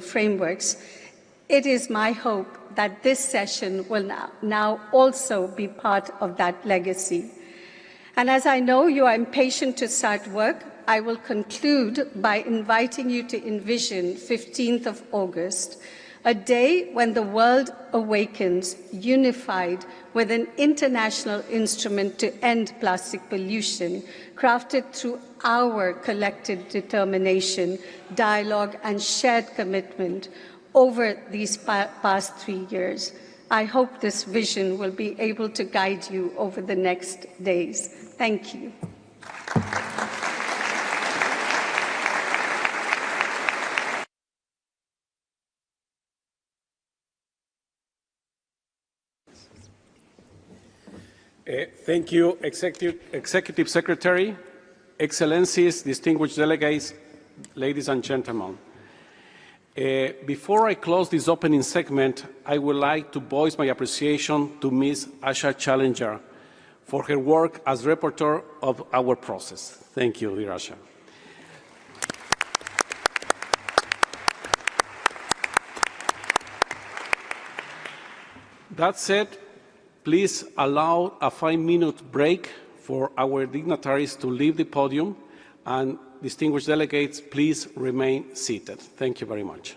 frameworks, it is my hope that this session will now also be part of that legacy. And as I know you are impatient to start work, I will conclude by inviting you to envision 15th of August, a day when the world awakens, unified with an international instrument to end plastic pollution, crafted through our collective determination, dialogue, and shared commitment over these past 3 years. I hope this vision will be able to guide you over the next days. Thank you. Thank you, Executive Secretary, Excellencies, distinguished delegates, ladies and gentlemen. Before I close this opening segment, I would like to voice my appreciation to Ms. Asha Challenger for her work as rapporteur of our process. Thank you, dear Asha. That said, please allow a 5-minute break for our dignitaries to leave the podium, and distinguished delegates, please remain seated. Thank you very much.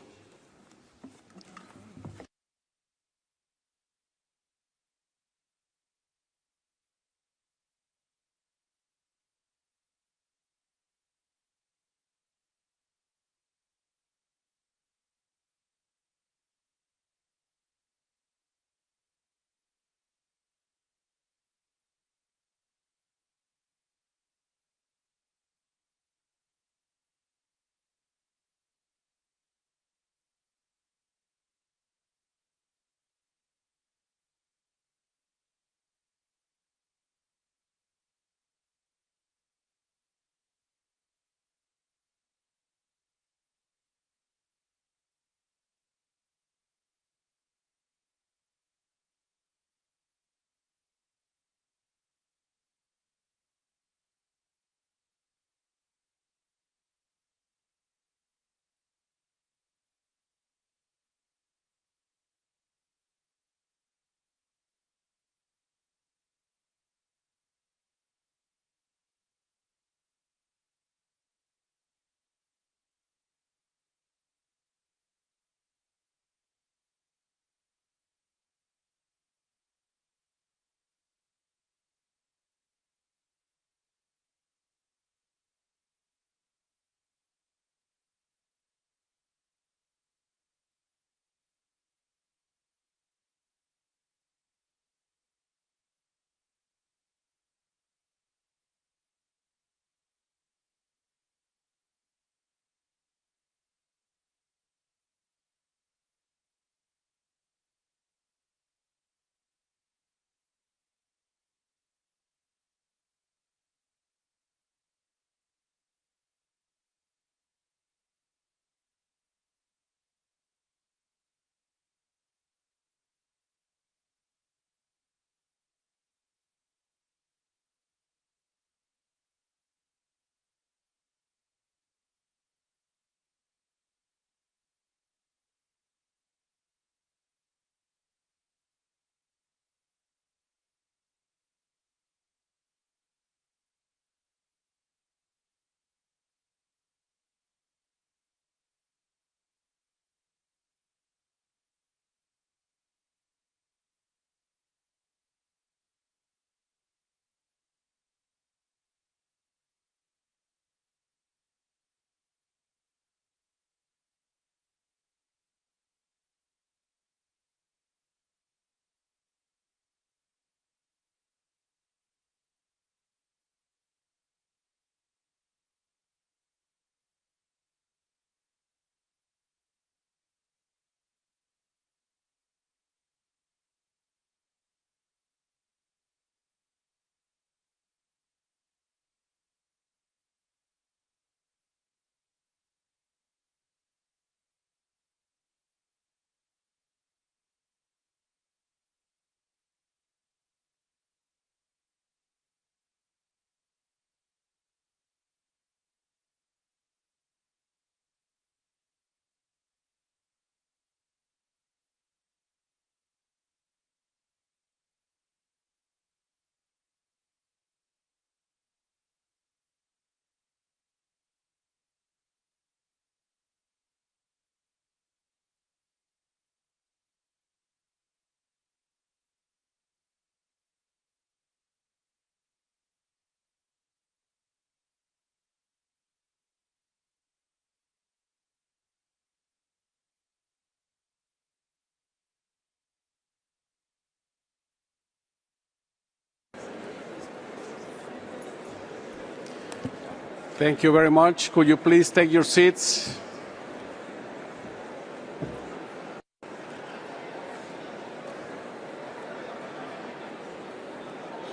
Thank you very much. Could you please take your seats?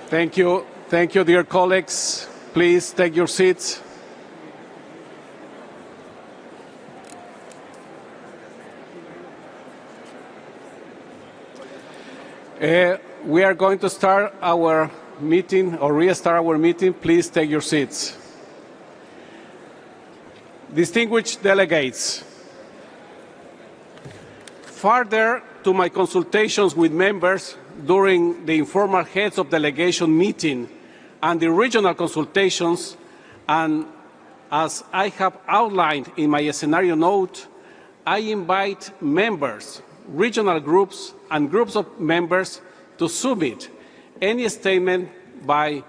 Thank you. Thank you, dear colleagues. Please take your seats. We are going to start our meeting or restart our meeting. Please take your seats. Distinguished delegates, further to my consultations with members during the informal heads of delegation meeting and the regional consultations, and as I have outlined in my scenario note, I invite members, regional groups, and groups of members to submit any statement by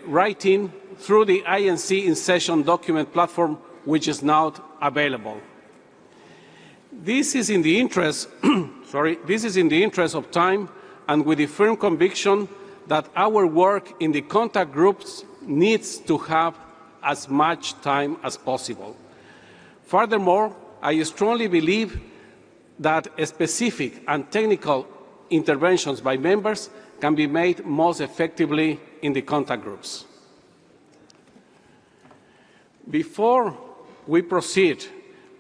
writing through the INC in-session document platform, which is now available. This is in the interest, this is in the interest of time and with the firm conviction that our work in the contact groups needs to have as much time as possible. Furthermore, I strongly believe that specific and technical interventions by members can be made most effectively in the contact groups. Before we proceed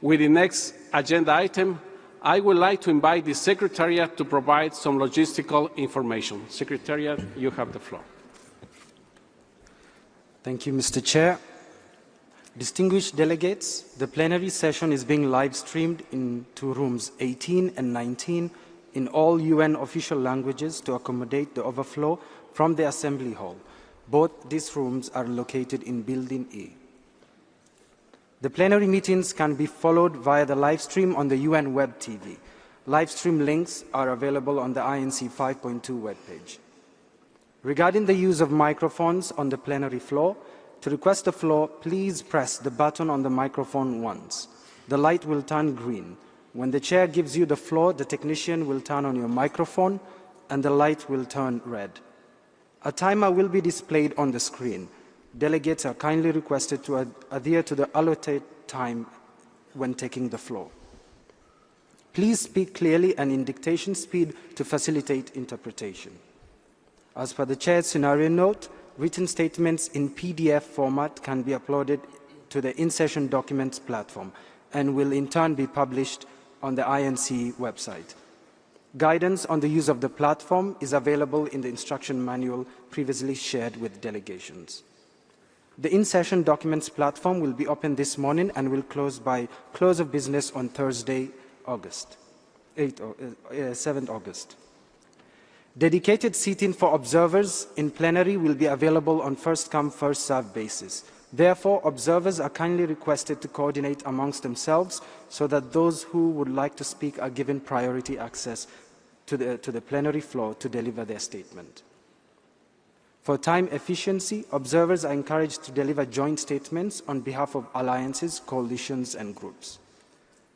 with the next agenda item, I would like to invite the Secretariat to provide some logistical information. Secretariat, you have the floor. Thank you, Mr. Chair. Distinguished delegates, the plenary session is being live-streamed into rooms 18 and 19 in all UN official languages to accommodate the overflow from the Assembly Hall. Both these rooms are located in Building E. The plenary meetings can be followed via the live stream on the UN Web TV. Live stream links are available on the INC 5.2 webpage. Regarding the use of microphones on the plenary floor, to request the floor, please press the button on the microphone once. The light will turn green. When the chair gives you the floor, the technician will turn on your microphone and the light will turn red. A timer will be displayed on the screen. Delegates are kindly requested to adhere to the allotted time when taking the floor. Please speak clearly and in dictation speed to facilitate interpretation. As per the Chair's scenario note, written statements in PDF format can be uploaded to the in-session documents platform and will in turn be published on the INC website. Guidance on the use of the platform is available in the instruction manual previously shared with delegations. The in-session documents platform will be open this morning and will close by close of business on Thursday, 7th August. Dedicated seating for observers in plenary will be available on first-come, first-served basis. Therefore, observers are kindly requested to coordinate amongst themselves so that those who would like to speak are given priority access to the plenary floor to deliver their statement. For time efficiency, observers are encouraged to deliver joint statements on behalf of alliances, coalitions, and groups.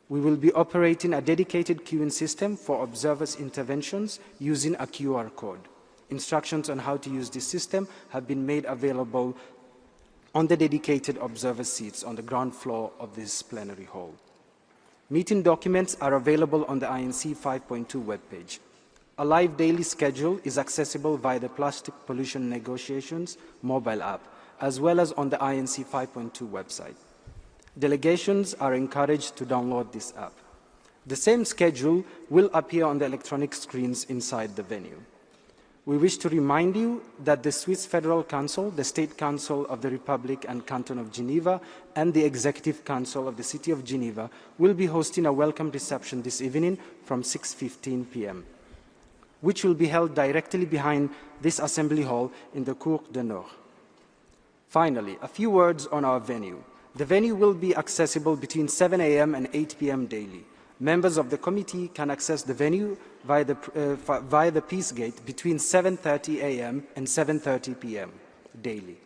We will be operating a dedicated queuing system for observers' interventions using a QR code. Instructions on how to use this system have been made available on the dedicated observer seats on the ground floor of this plenary hall. Meeting documents are available on the INC 5.2 webpage. A live daily schedule is accessible via the Plastic Pollution Negotiations mobile app, as well as on the INC 5.2 website. Delegations are encouraged to download this app. The same schedule will appear on the electronic screens inside the venue. We wish to remind you that the Swiss Federal Council, the State Council of the Republic and Canton of Geneva, and the Executive Council of the City of Geneva will be hosting a welcome reception this evening from 6:15 p.m., which will be held directly behind this Assembly Hall in the Cour du Nord. Finally, a few words on our venue. The venue will be accessible between 7 a.m. and 8 p.m. daily. Members of the committee can access the venue via the Peace Gate between 7:30 a.m. and 7:30 p.m. daily.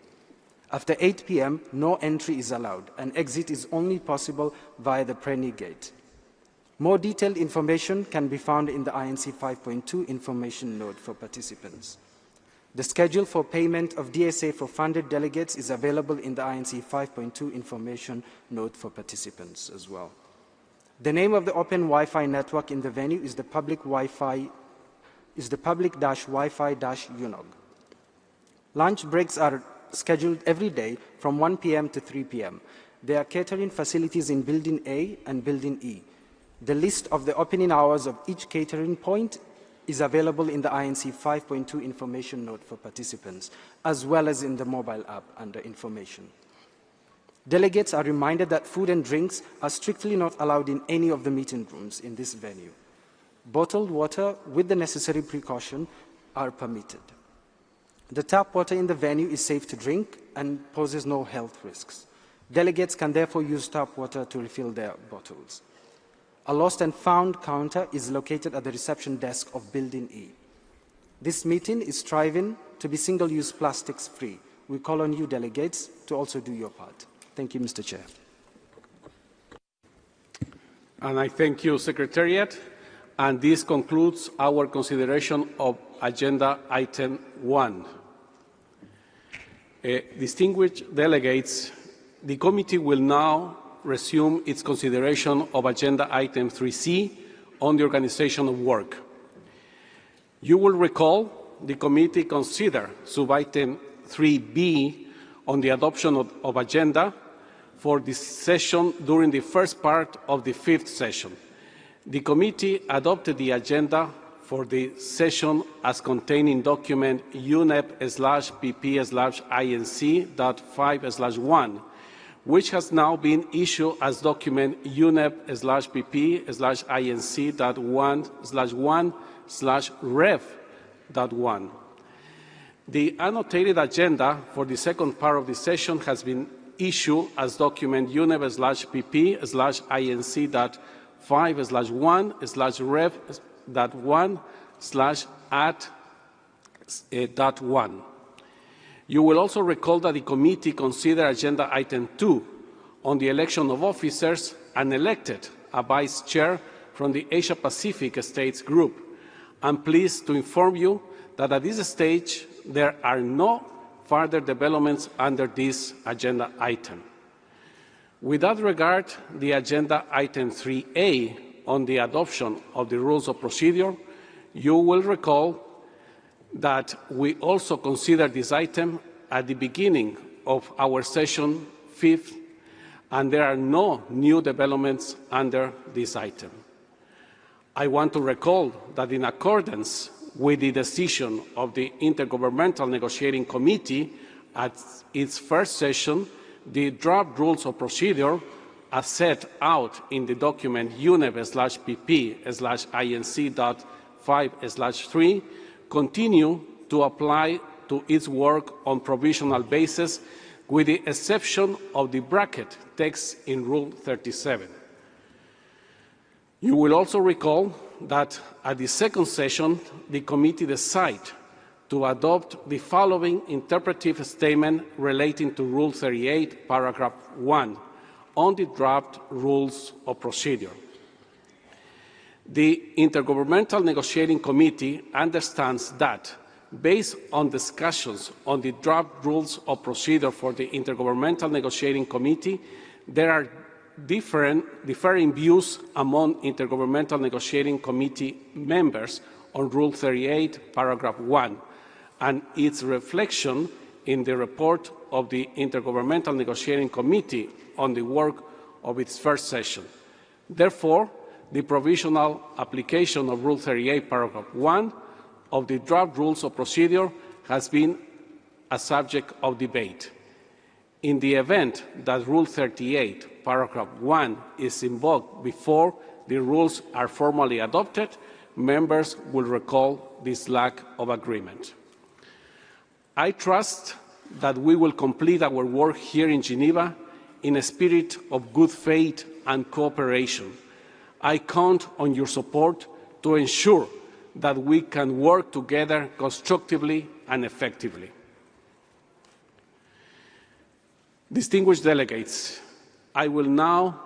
After 8 p.m., no entry is allowed, and exit is only possible via the Preny Gate. More detailed information can be found in the INC 5.2 information note for participants. The schedule for payment of DSA for funded delegates is available in the INC 5.2 information note for participants as well. The name of the open Wi-Fi network in the venue is the public-Wi-Fi UNOG. Lunch breaks are scheduled every day from 1 p.m. to 3 p.m. There are catering facilities in Building A and Building E. The list of the opening hours of each catering point is available in the INC 5.2 information note for participants, as well as in the mobile app under information. Delegates are reminded that food and drinks are strictly not allowed in any of the meeting rooms in this venue. Bottled water with the necessary precaution are permitted. The tap water in the venue is safe to drink and poses no health risks. Delegates can therefore use tap water to refill their bottles. A lost and found counter is located at the reception desk of Building E. This meeting is striving to be single-use plastics free. We call on you, delegates, to also do your part. Thank you, Mr. Chair. And I thank you, Secretariat. And this concludes our consideration of Agenda Item 1. Distinguished delegates, the committee will now resume its consideration of Agenda Item 3C on the organization of work. You will recall the committee considered Sub-Item 3B on the adoption of agenda for this session during the first part of the fifth session. The committee adopted the agenda for the session as contained in document UNEP/PP/INC.5/1, which has now been issued as document UNEP/PP/INC.1/1/Rev.1. The annotated agenda for the second part of the session has been issued as document UNEP/PP/INC.5/1/Rev.1/@.1. You will also recall that the committee considered Agenda Item 2 on the election of officers and elected a vice chair from the Asia-Pacific States Group. I'm pleased to inform you that at this stage there are no further developments under this agenda item. With that regard, the Agenda Item 3A on the adoption of the rules of procedure, you will recall that we also considered this item at the beginning of our session 5th, and there are no new developments under this item. I want to recall that in accordance with the decision of the Intergovernmental Negotiating Committee at its first session, the draft rules of procedure as set out in the document UNEP/PP/INC.5/3 continue to apply to its work on provisional basis, with the exception of the bracket text in Rule 37. You will also recall that at the second session, the committee decided to adopt the following interpretive statement relating to Rule 38, Paragraph 1, on the draft rules of procedure. The Intergovernmental Negotiating Committee understands that, based on discussions on the draft rules of procedure for the Intergovernmental Negotiating Committee, there are differing views among Intergovernmental Negotiating Committee members on Rule 38, Paragraph 1, and its reflection in the report of the Intergovernmental Negotiating Committee on the work of its first session. Therefore, the provisional application of Rule 38, Paragraph 1 of the draft rules of procedure has been a subject of debate. In the event that Rule 38, Paragraph 1 is invoked before the rules are formally adopted, members will recall this lack of agreement. I trust that we will complete our work here in Geneva in a spirit of good faith and cooperation. I count on your support to ensure that we can work together constructively and effectively. Distinguished delegates, I will now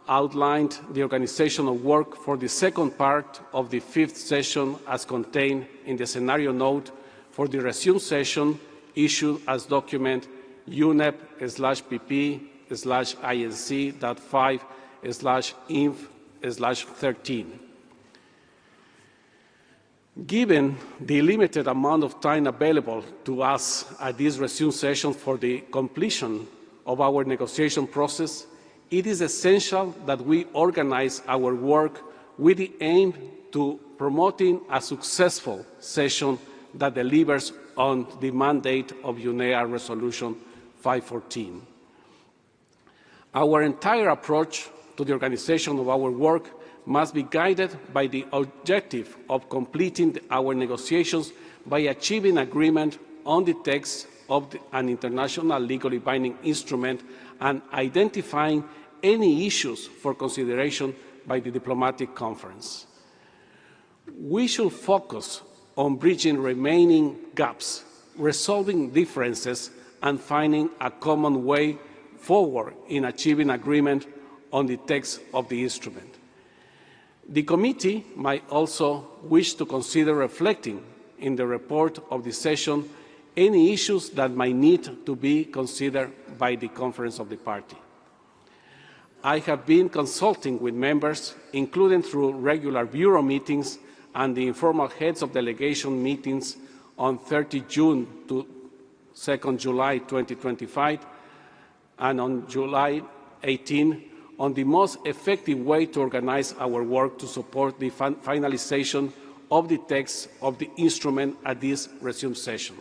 outline the organization of work for the second part of the fifth session as contained in the scenario note for the resumed session issued as document UNEP/PP/INC.5/INF/13. Given the limited amount of time available to us at this resumed session for the completion of our negotiation process, it is essential that we organize our work with the aim to promoting a successful session that delivers on the mandate of UNEA Resolution 514. Our entire approach to the organization of our work must be guided by the objective of completing our negotiations by achieving agreement on the text of an international legally binding instrument and identifying any issues for consideration by the diplomatic conference. We should focus on bridging remaining gaps, resolving differences, and finding a common way forward in achieving agreement on the text of the instrument. The committee might also wish to consider reflecting in the report of the session any issues that might need to be considered by the Conference of the Party. I have been consulting with members, including through regular Bureau meetings and the informal heads of delegation meetings on 30 June to 2nd July 2025 and on July 18 on the most effective way to organize our work to support the finalization of the text of the instrument at this resumed session.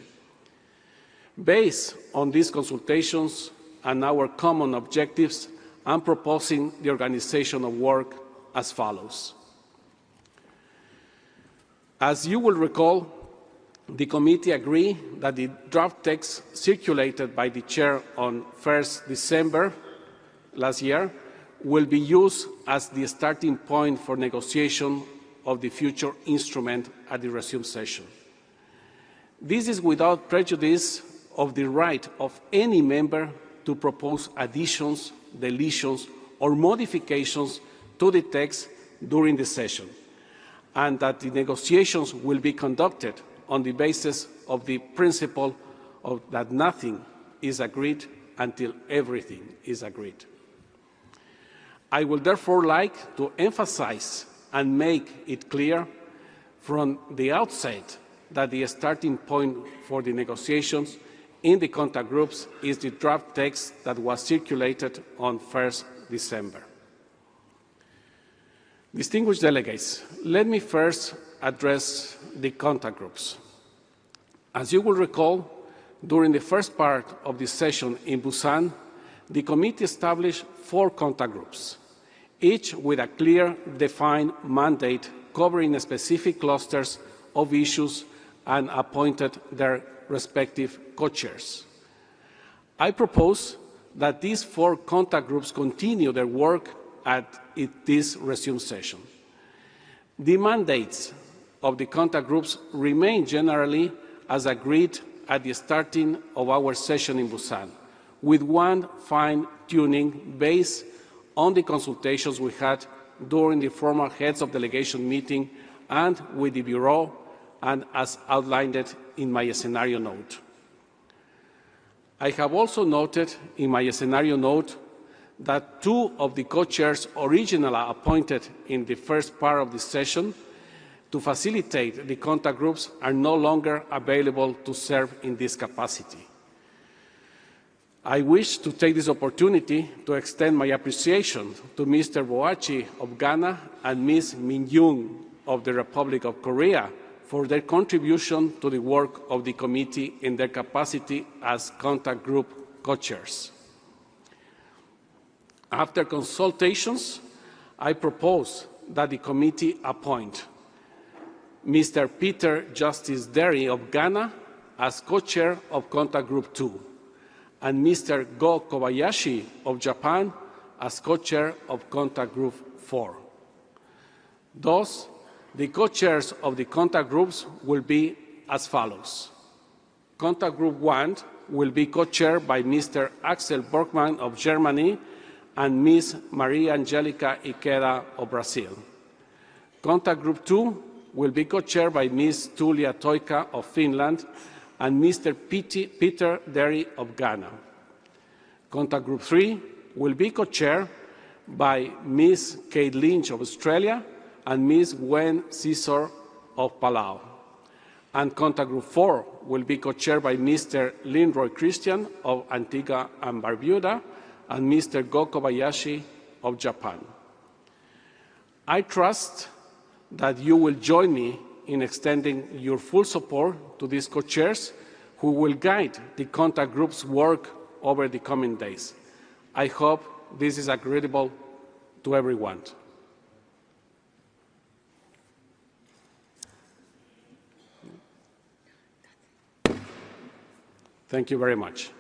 Based on these consultations and our common objectives, I'm proposing the organization of work as follows. As you will recall, the committee agreed that the draft text circulated by the chair on 1st December last year will be used as the starting point for negotiation of the future instrument at the resumed session. This is without prejudice of the right of any member to propose additions, deletions, or modifications to the text during the session, and that the negotiations will be conducted on the basis of the principle of that nothing is agreed until everything is agreed. I would therefore like to emphasize and make it clear from the outset that the starting point for the negotiations in the contact groups is the draft text that was circulated on 1st December. Distinguished delegates, let me first address the contact groups. As you will recall, during the first part of the session in Busan, the committee established 4 contact groups, each with a clear, defined mandate covering specific clusters of issues and appointed their respective co-chairs. I propose that these 4 contact groups continue their work at this resumed session. The mandates of the contact groups remain generally as agreed at the starting of our session in Busan, with one fine-tuning based on the consultations we had during the formal heads of delegation meeting and with the Bureau, and as outlined in my scenario note. I have also noted in my scenario note that 2 of the co-chairs originally appointed in the first part of the session to facilitate the contact groups are no longer available to serve in this capacity. I wish to take this opportunity to extend my appreciation to Mr. Boachi of Ghana and Ms. Min Young of the Republic of Korea for their contribution to the work of the committee in their capacity as contact group co-chairs. After consultations, I propose that the committee appoint Mr. Peter Justice Derry of Ghana as co-chair of Contact Group 2, and Mr. Go Kobayashi of Japan as co-chair of Contact Group 4. Thus, the co-chairs of the contact groups will be as follows. Contact Group 1 will be co-chaired by Mr. Axel Borgman of Germany and Ms. Maria Angelica Iqueda of Brazil. Contact Group 2 will be co-chaired by Ms. Tulia Toika of Finland and Mr. Peter Derry of Ghana. Contact Group 3 will be co-chaired by Ms. Kate Lynch of Australia and Ms. Gwen Caesar of Palau. And Contact Group 4 will be co-chaired by Mr. Linroy Christian of Antigua and Barbuda and Mr. Go Kobayashi of Japan. I trust that you will join me in extending your full support to these co-chairs who will guide the contact group's work over the coming days. I hope this is agreeable to everyone. Thank you very much.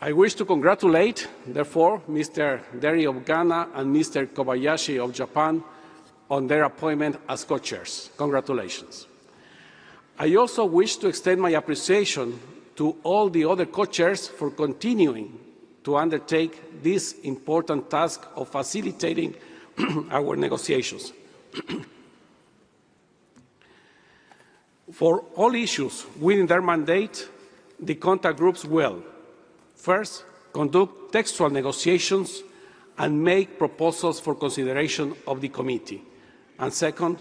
I wish to congratulate, therefore, Mr. Derry of Ghana and Mr. Kobayashi of Japan on their appointment as co-chairs. Congratulations. I also wish to extend my appreciation to all the other co-chairs for continuing to undertake this important task of facilitating our negotiations. For all issues within their mandate, the contact groups will first, conduct textual negotiations and make proposals for consideration of the committee. And second,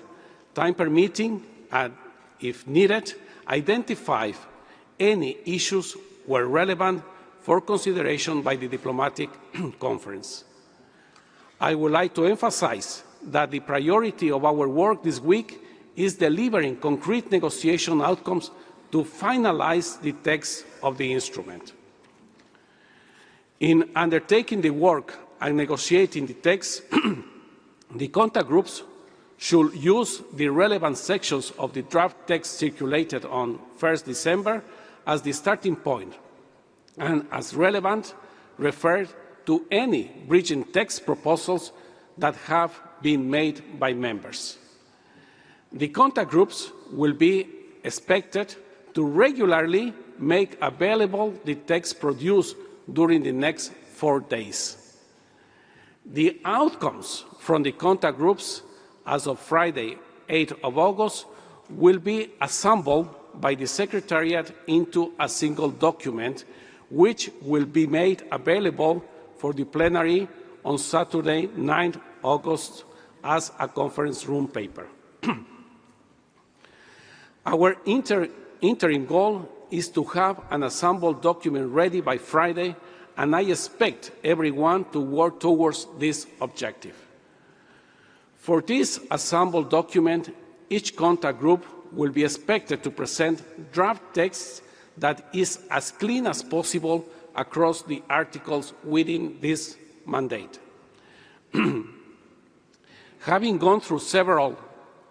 time permitting, and if needed, identify any issues where relevant for consideration by the diplomatic conference. I would like to emphasize that the priority of our work this week is delivering concrete negotiation outcomes to finalize the text of the instrument. In undertaking the work and negotiating the text, the contact groups should use the relevant sections of the draft text circulated on 1st December as the starting point, and as relevant, refer to any bridging text proposals that have been made by members. The contact groups will be expected to regularly make available the text produced during the next 4 days. The outcomes from the contact groups as of Friday, 8th of August, will be assembled by the Secretariat into a single document, which will be made available for the plenary on Saturday, 9th August, as a conference room paper. Our interim goal is to have an assembled document ready by Friday, and I expect everyone to work towards this objective. For this assembled document, each contact group will be expected to present draft text that is as clean as possible across the articles within this mandate. Having gone through several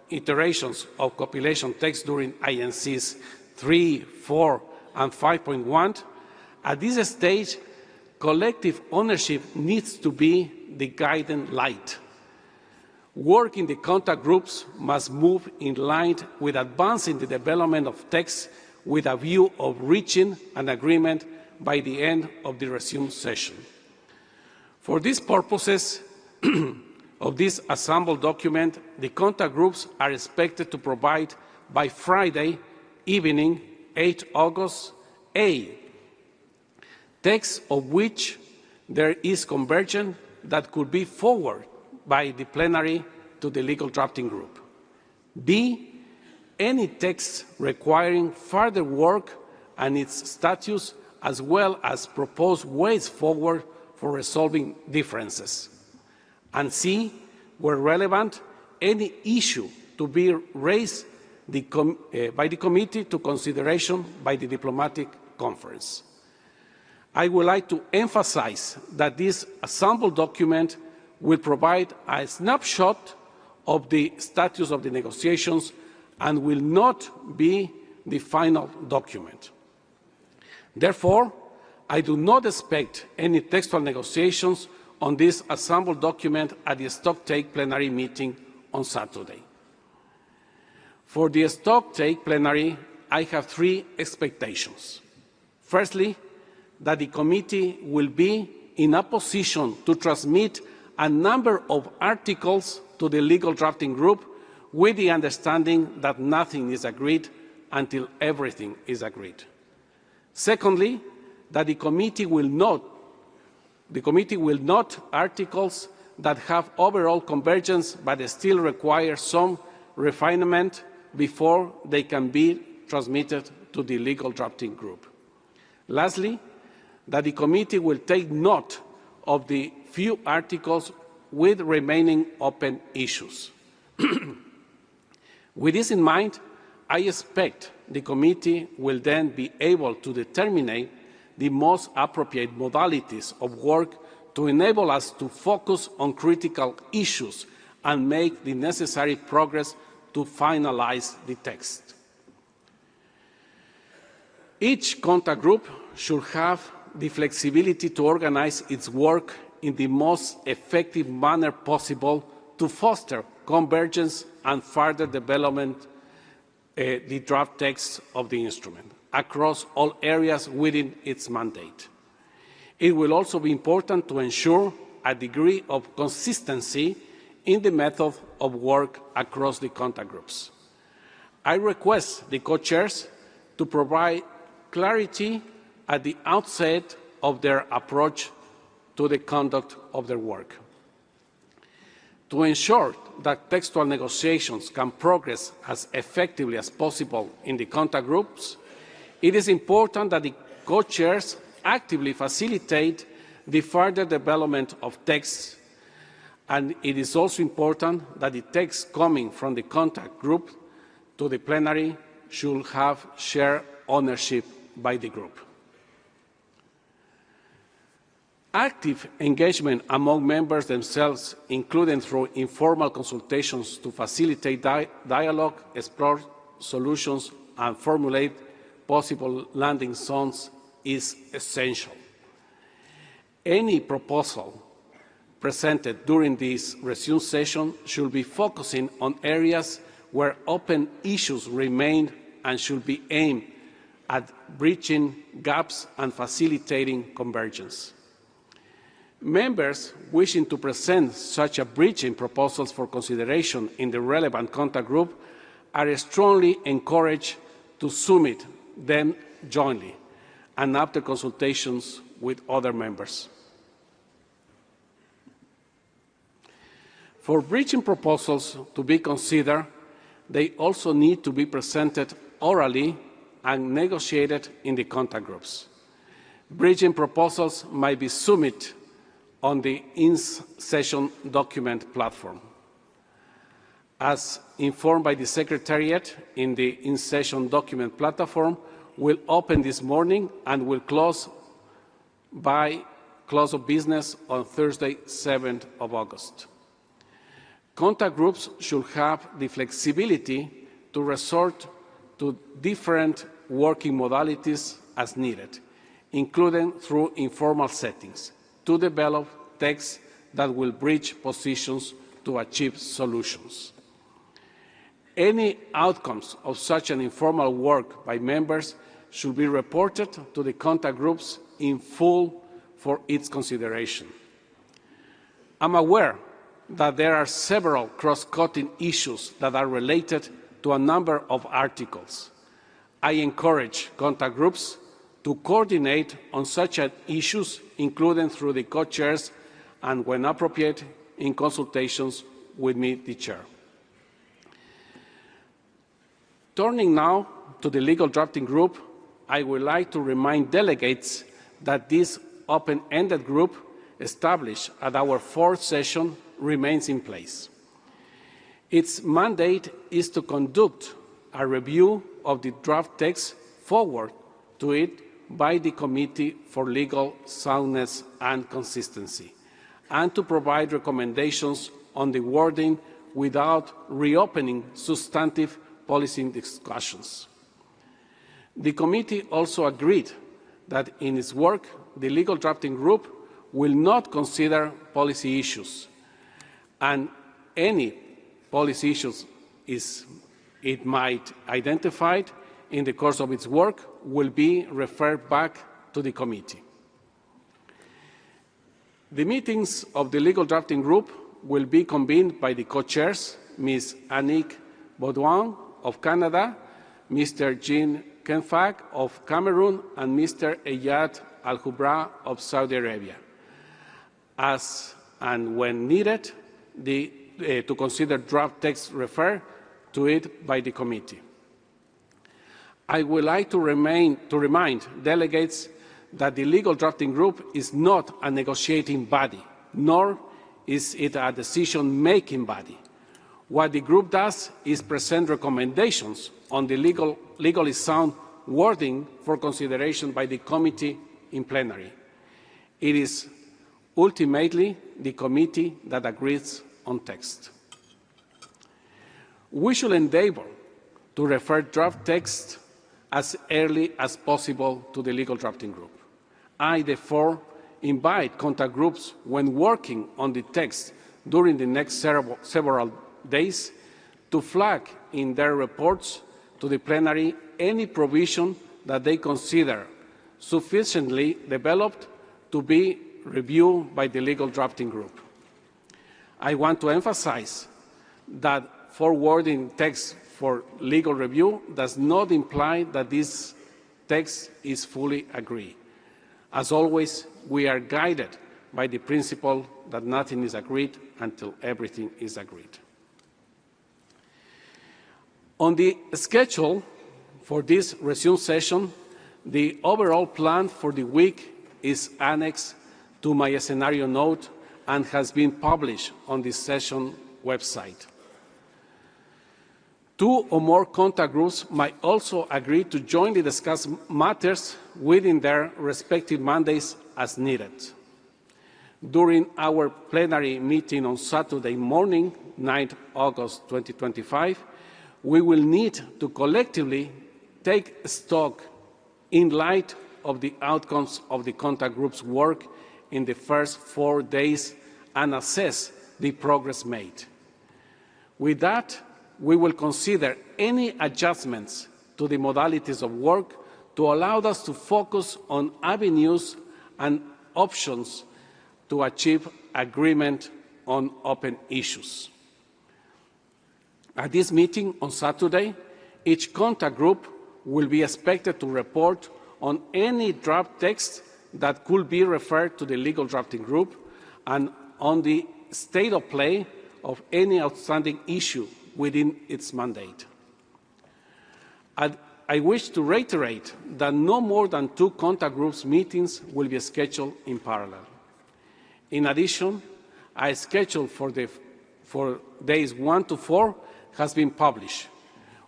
iterations of compilation text during INCs 3, 4, and 5.1, at this stage, collective ownership needs to be the guiding light. Work in the contact groups must move in line with advancing the development of text with a view of reaching an agreement by the end of the resumed session. For these purposes of this assembled document, the contact groups are expected to provide by Friday evening, 8 August, a text of which there is convergence that could be forwarded by the plenary to the legal drafting group. B, any text requiring further work and its status, as well as proposed ways forward for resolving differences. And C, where relevant, any issue to be raised by the committee to consideration by the diplomatic conference. I would like to emphasize that this assembled document will provide a snapshot of the status of the negotiations and will not be the final document. Therefore, I do not expect any textual negotiations on this assembled document at the Stocktake plenary meeting on Saturday. For the stocktake plenary, I have three expectations. Firstly, that the committee will be in a position to transmit a number of articles to the legal drafting group with the understanding that nothing is agreed until everything is agreed. Secondly, that the committee will not articles that have overall convergence but still require some refinement before they can be transmitted to the legal drafting group. Lastly, that the committee will take note of the few articles with remaining open issues. With this in mind, I expect the committee will then be able to determine the most appropriate modalities of work to enable us to focus on critical issues and make the necessary progress to finalize the text. Each contact group should have the flexibility to organize its work in the most effective manner possible to foster convergence and further development the draft text of the instrument across all areas within its mandate. It will also be important to ensure a degree of consistency in the method of work across the contact groups. I request the co-chairs to provide clarity at the outset of their approach to the conduct of their work. To ensure that textual negotiations can progress as effectively as possible in the contact groups, it is important that the co-chairs actively facilitate the further development of texts, and it is also important that the text coming from the contact group to the plenary should have shared ownership by the group. Active engagement among members themselves, including through informal consultations to facilitate dialogue, explore solutions, and formulate possible landing zones, is essential. Any proposal presented during this resume session should be focusing on areas where open issues remain and should be aimed at bridging gaps and facilitating convergence. Members wishing to present such a bridging proposals for consideration in the relevant contact group are strongly encouraged to submit them jointly and after consultations with other members. For bridging proposals to be considered, they also need to be presented orally and negotiated in the contact groups. Bridging proposals might be submitted on the in-session document platform. As informed by the Secretariat, in the in-session document platform will open this morning and will close by close of business on Thursday, 7th of August. Contact groups should have the flexibility to resort to different working modalities as needed, including through informal settings, to develop texts that will bridge positions to achieve solutions. Any outcomes of such an informal work by members should be reported to the contact groups in full for its consideration. I'm aware that there are several cross-cutting issues that are related to a number of articles. I encourage contact groups to coordinate on such issues, including through the co-chairs and, when appropriate, in consultations with me, the chair. Turning now to the legal drafting group, I would like to remind delegates that this open-ended group established at our fourth session remains in place. Its mandate is to conduct a review of the draft text forward to it by the Committee for Legal Soundness and Consistency, and to provide recommendations on the wording without reopening substantive policy discussions. The committee also agreed that in its work, the legal drafting group will not consider policy issues, and any policy issues is it might identify in the course of its work will be referred back to the committee. The meetings of the legal drafting group will be convened by the co-chairs, Ms. Annick Baudouin of Canada, Mr. Jean Kenfag of Cameroon, and Mr. Eyad Al-Hubra of Saudi Arabia, as and when needed to consider draft text referred to it by the committee. I would like to remind delegates that the legal drafting group is not a negotiating body, nor is it a decision-making body. What the group does is present recommendations on the legally sound wording for consideration by the committee in plenary. It is ultimately the committee that agrees on text. We should endeavour to refer draft text as early as possible to the legal drafting group. I, therefore, invite contact groups when working on the text during the next several days to flag in their reports to the plenary any provision that they consider sufficiently developed to be reviewed by the legal drafting group. I want to emphasize that forwarding text for legal review does not imply that this text is fully agreed. As always, we are guided by the principle that nothing is agreed until everything is agreed. On the schedule for this resumed session, the overall plan for the week is annexed to my scenario note and has been published on the session website. 2 or more contact groups might also agree to jointly discuss matters within their respective mandates as needed. During our plenary meeting on Saturday morning, 9 August 2025, we will need to collectively take stock in light of the outcomes of the contact group's work in the first 4 days and assess the progress made. With that, we will consider any adjustments to the modalities of work to allow us to focus on avenues and options to achieve agreement on open issues. At this meeting on Saturday, each contact group will be expected to report on any draft text that could be referred to the legal drafting group and on the state of play of any outstanding issue within its mandate. I wish to reiterate that no more than 2 contact groups meetings will be scheduled in parallel. In addition, a schedule for days 1 to 4 has been published,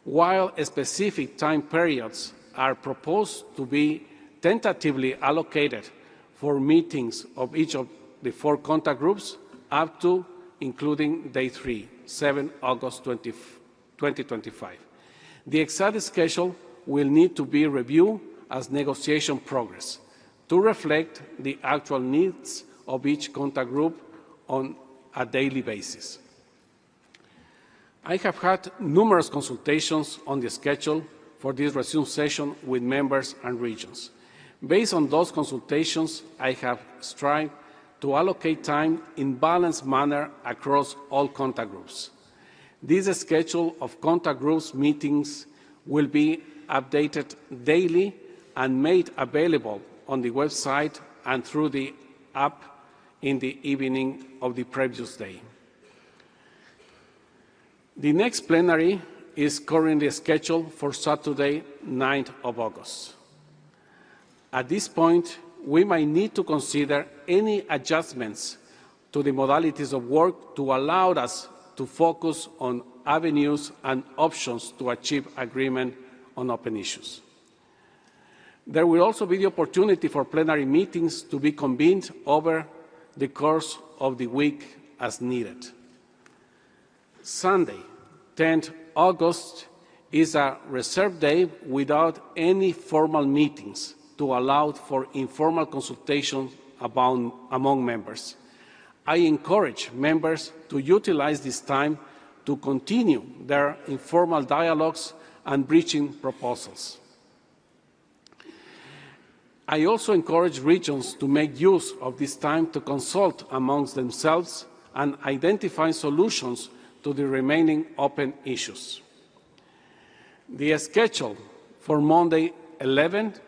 while specific time periods are proposed to be tentatively allocated for meetings of each of the 4 contact groups up to including day 3, 7 August 2025. The exact schedule will need to be reviewed as negotiation progress to reflect the actual needs of each contact group on a daily basis. I have had numerous consultations on the schedule for this resumed session with members and regions. Based on those consultations, I have strived to allocate time in balanced manner across all contact groups. This schedule of contact groups meetings will be updated daily and made available on the website and through the app in the evening of the previous day. The next plenary is currently scheduled for Saturday, 9th of August. At this point, we might need to consider any adjustments to the modalities of work to allow us to focus on avenues and options to achieve agreement on open issues. There will also be the opportunity for plenary meetings to be convened over the course of the week as needed. Sunday, 10th August, is a reserved day without any formal meetings to allow for informal consultations among members. I encourage members to utilize this time to continue their informal dialogues and bridging proposals. I also encourage regions to make use of this time to consult amongst themselves and identify solutions to the remaining open issues. The schedule for Monday 11th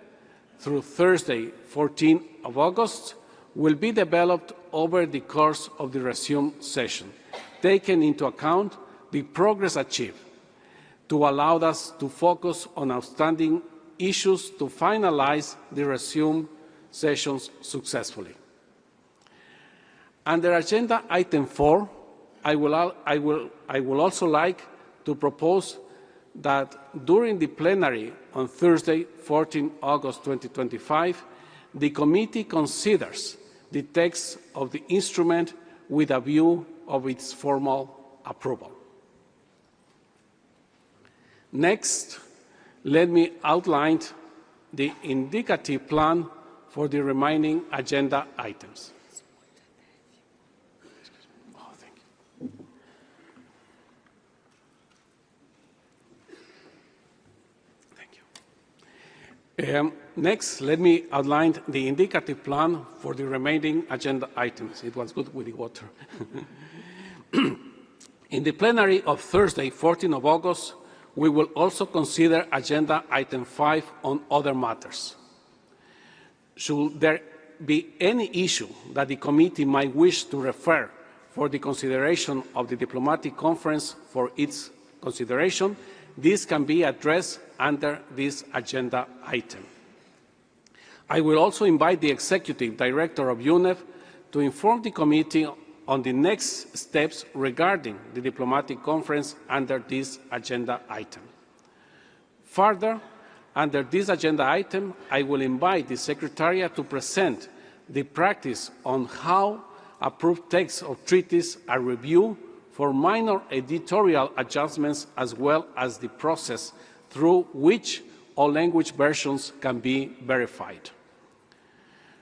through Thursday 14th of August will be developed over the course of the resume session, taking into account the progress achieved to allow us to focus on outstanding issues to finalize the resume sessions successfully. Under Agenda Item 4, I will also like to propose that during the plenary on Thursday, 14 August 2025, the committee considers the text of the instrument with a view of its formal approval. Next, let me outline the indicative plan for the remaining agenda items. Next, let me outline the indicative plan for the remaining agenda items. It was good with the water. In the plenary of Thursday, 14 of August, we will also consider Agenda Item 5 on other matters. Should there be any issue that the committee might wish to refer for the consideration of the diplomatic conference for its consideration, this can be addressed under this agenda item. I will also invite the Executive Director of UNEP to inform the committee on the next steps regarding the diplomatic conference under this agenda item. Further, under this agenda item, I will invite the Secretariat to present the practice on how approved texts of treaties are reviewed for minor editorial adjustments, as well as the process through which all language versions can be verified.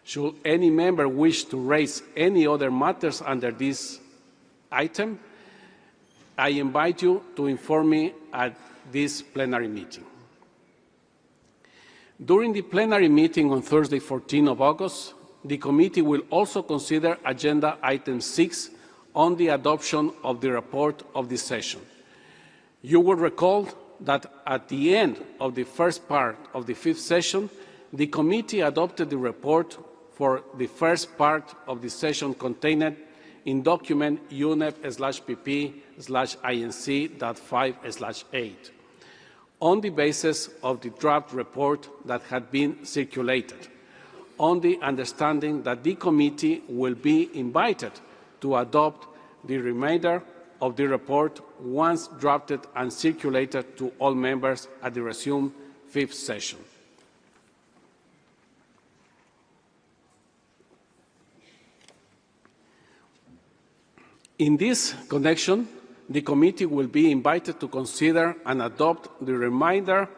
Should any member wish to raise any other matters under this item, I invite you to inform me at this plenary meeting. During the plenary meeting on Thursday, 14 of August, the committee will also consider Agenda Item 6 on the adoption of the report of this session. You will recall that at the end of the first part of the fifth session, the committee adopted the report for the first part of the session contained in document UNEP/PP/INC.5/8 on the basis of the draft report that had been circulated, on the understanding that the committee will be invited to adopt the remainder of the report once drafted and circulated to all members at the resumed fifth session. In this connection, the committee will be invited to consider and adopt the remainder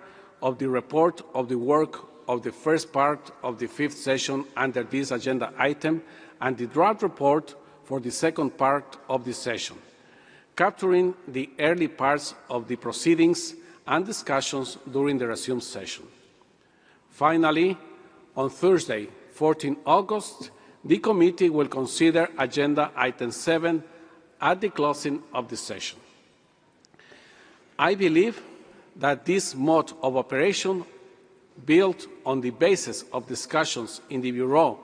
of the report of the work of the first part of the fifth session under this agenda item and the draft report for the second part of the session, capturing the early parts of the proceedings and discussions during the resumed session. Finally, on Thursday, 14 August, the committee will consider Agenda Item 7 at the closing of the session. I believe that this mode of operation, built on the basis of discussions in the Bureau,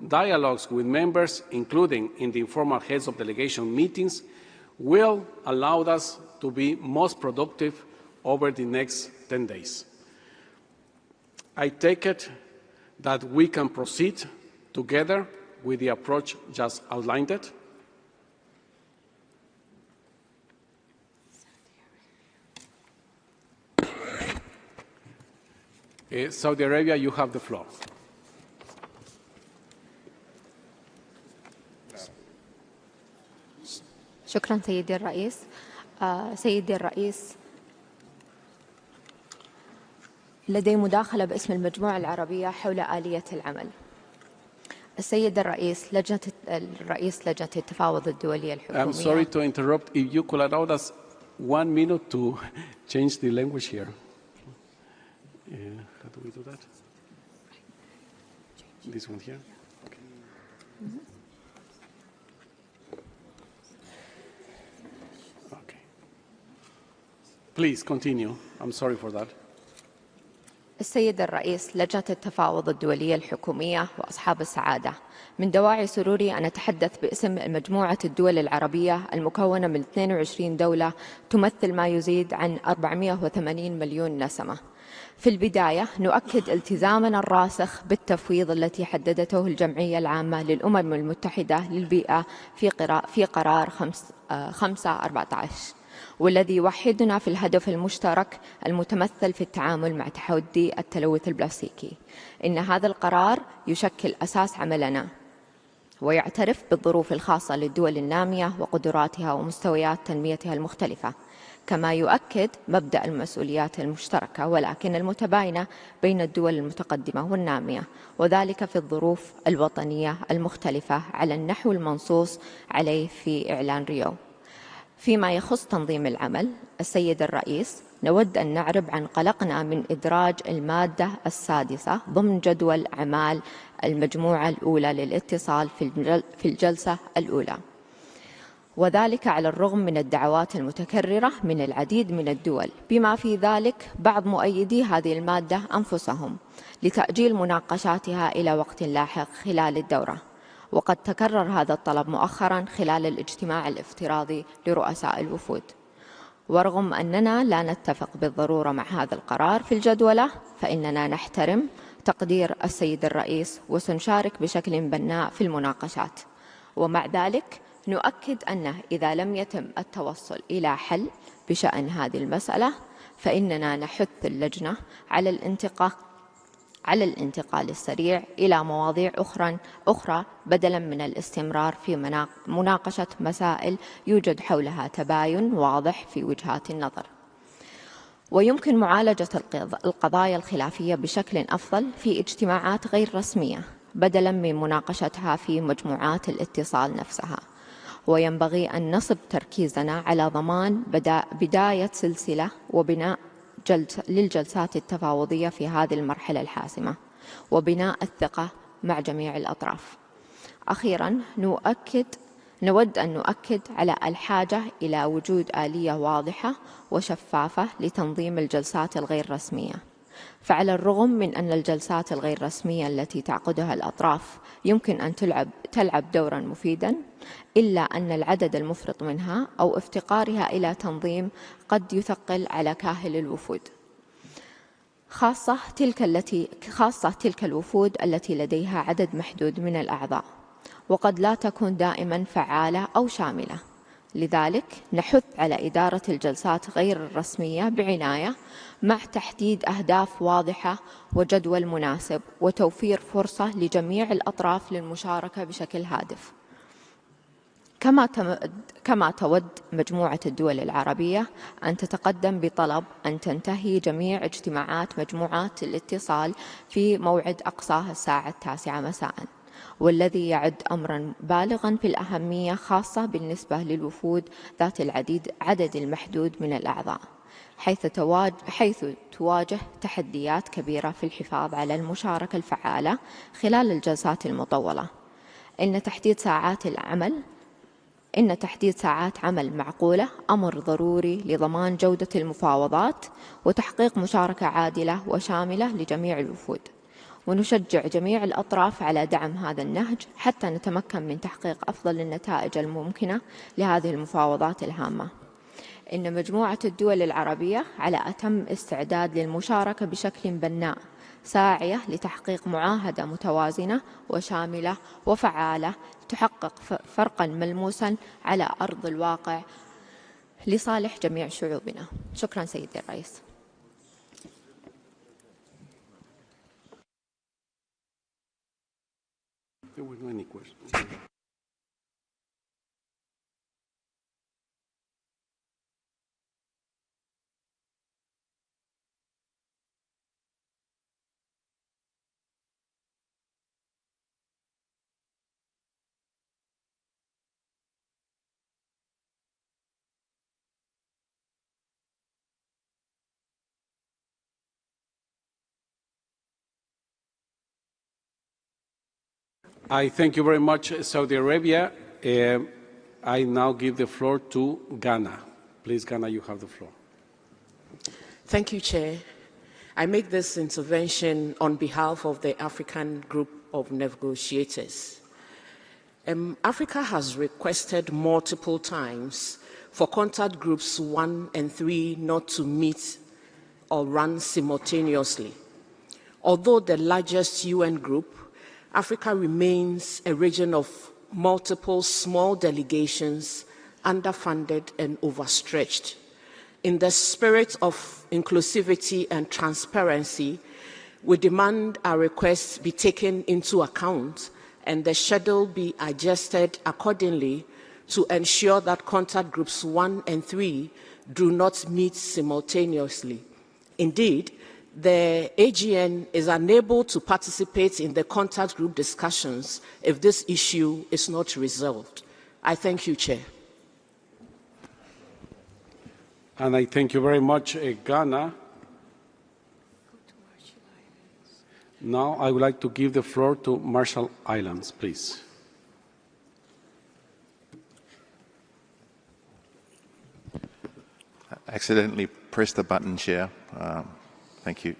dialogues with members, including in the informal heads of delegation meetings, will allow us to be most productive over the next 10 days. I take it that we can proceed together with the approach just outlined. Saudi Arabia, you have the floor. شكرا سيدي الرئيس. سيدي الرئيس، لدي مداخلة باسم المجموعة العربية حول آلية العمل. السيد الرئيس، لجنة التفاوض الدولية الحكومية. I'm sorry to interrupt. If you could allow us 1 minute to change the language here. How do we do that? This one here? Okay. Okay. Please continue. I'm sorry for that. السيد الرئيس، لجنة التفاوض الدولية الحكومية وأصحاب السعادة، من دواعي سروري أن أتحدث باسم مجموعة الدول العربية المكونة من 22 دولة تمثل ما يزيد عن 480 مليون نسمة. في البداية نؤكد التزامنا الراسخ بالتفويض التي حددته الجمعية العامة للأمم المتحدة للبيئة في قرار 514، والذي يوحدنا في الهدف المشترك المتمثل في التعامل مع تحدي التلوث البلاستيكي. إن هذا القرار يشكل أساس عملنا ويعترف بالظروف الخاصة للدول النامية وقدراتها ومستويات تنميتها المختلفة، كما يؤكد مبدأ المسؤوليات المشتركة ولكن المتباينة بين الدول المتقدمة والنامية، وذلك في الظروف الوطنية المختلفة على النحو المنصوص عليه في إعلان ريو. فيما يخص تنظيم العمل، السيد الرئيس، نود أن نعرب عن قلقنا من إدراج المادة السادسة ضمن جدول أعمال المجموعة الأولى للاتصال في الجلسة الأولى، وذلك على الرغم من الدعوات المتكررة من العديد من الدول بما في ذلك بعض مؤيدي هذه المادة أنفسهم لتأجيل مناقشاتها إلى وقت لاحق خلال الدورة. وقد تكرر هذا الطلب مؤخرا خلال الاجتماع الافتراضي لرؤساء الوفود. ورغم أننا لا نتفق بالضرورة مع هذا القرار في الجدولة، فإننا نحترم تقدير السيد الرئيس وسنشارك بشكل بناء في المناقشات. ومع ذلك نؤكد أنه إذا لم يتم التوصل إلى حل بشأن هذه المسألة، فإننا نحث اللجنة على الانتقال السريع إلى مواضيع أخرى بدلاً من الاستمرار في مناقشة مسائل يوجد حولها تباين واضح في وجهات النظر. ويمكن معالجة القضايا الخلافية بشكل أفضل في اجتماعات غير رسمية بدلاً من مناقشتها في مجموعات الاتصال نفسها. وينبغي أن نصب تركيزنا على ضمان بداية سلسلة وبناء للجلسات التفاوضية في هذه المرحلة الحاسمة وبناء الثقة مع جميع الأطراف. أخيراً نود أن نؤكد على الحاجة إلى وجود آلية واضحة وشفافة لتنظيم الجلسات الغير رسمية. فعلى الرغم من أن الجلسات الغير رسمية التي تعقدها الأطراف يمكن أن تلعب دورا مفيدا، إلا أن العدد المفرط منها أو افتقارها إلى تنظيم قد يثقل على كاهل الوفود، خاصة تلك الوفود التي لديها عدد محدود من الأعضاء، وقد لا تكون دائما فعالة أو شاملة. لذلك نحث على إدارة الجلسات غير الرسمية بعناية مع تحديد أهداف واضحة وجدول مناسب وتوفير فرصة لجميع الأطراف للمشاركة بشكل هادف. كما تود مجموعة الدول العربية أن تتقدم بطلب أن تنتهي جميع اجتماعات مجموعات الاتصال في موعد أقصاه الساعة 9 مساءً، والذي يعد أمراً بالغاً في الأهمية خاصة بالنسبة للوفود ذات عدد المحدود من الأعضاء، حيث تواجه تحديات كبيرة في الحفاظ على المشاركة الفعالة خلال الجلسات المطولة. إن تحديد ساعات عمل معقولة أمر ضروري لضمان جودة المفاوضات وتحقيق مشاركة عادلة وشاملة لجميع الوفود. ونشجع جميع الأطراف على دعم هذا النهج حتى نتمكن من تحقيق أفضل النتائج الممكنة لهذه المفاوضات الهامة. إن مجموعة الدول العربية على أتم استعداد للمشاركة بشكل بناء، ساعية لتحقيق معاهدة متوازنة وشاملة وفعالة تحقق فرقاً ملموساً على أرض الواقع لصالح جميع شعوبنا. شكراً سيدي الرئيس. There were no any questions. I thank you very much, Saudi Arabia. I now give the floor to Ghana. Please, Ghana, you have the floor. Thank you, Chair. I make this intervention on behalf of the African Group of Negotiators. Africa has requested multiple times for contact groups 1 and 3 not to meet or run simultaneously. Although the largest UN group, Africa remains a region of multiple small delegations, underfunded and overstretched. In the spirit of inclusivity and transparency, we demand our requests be taken into account and the schedule be adjusted accordingly to ensure that contact groups 1 and 3 do not meet simultaneously. Indeed, the AGN is unable to participate in the contact group discussions if this issue is not resolved. I thank you, Chair. And I thank you very much, Ghana. Now I would like to give the floor to Marshall Islands, please. I accidentally pressed the button, Chair. Thank you.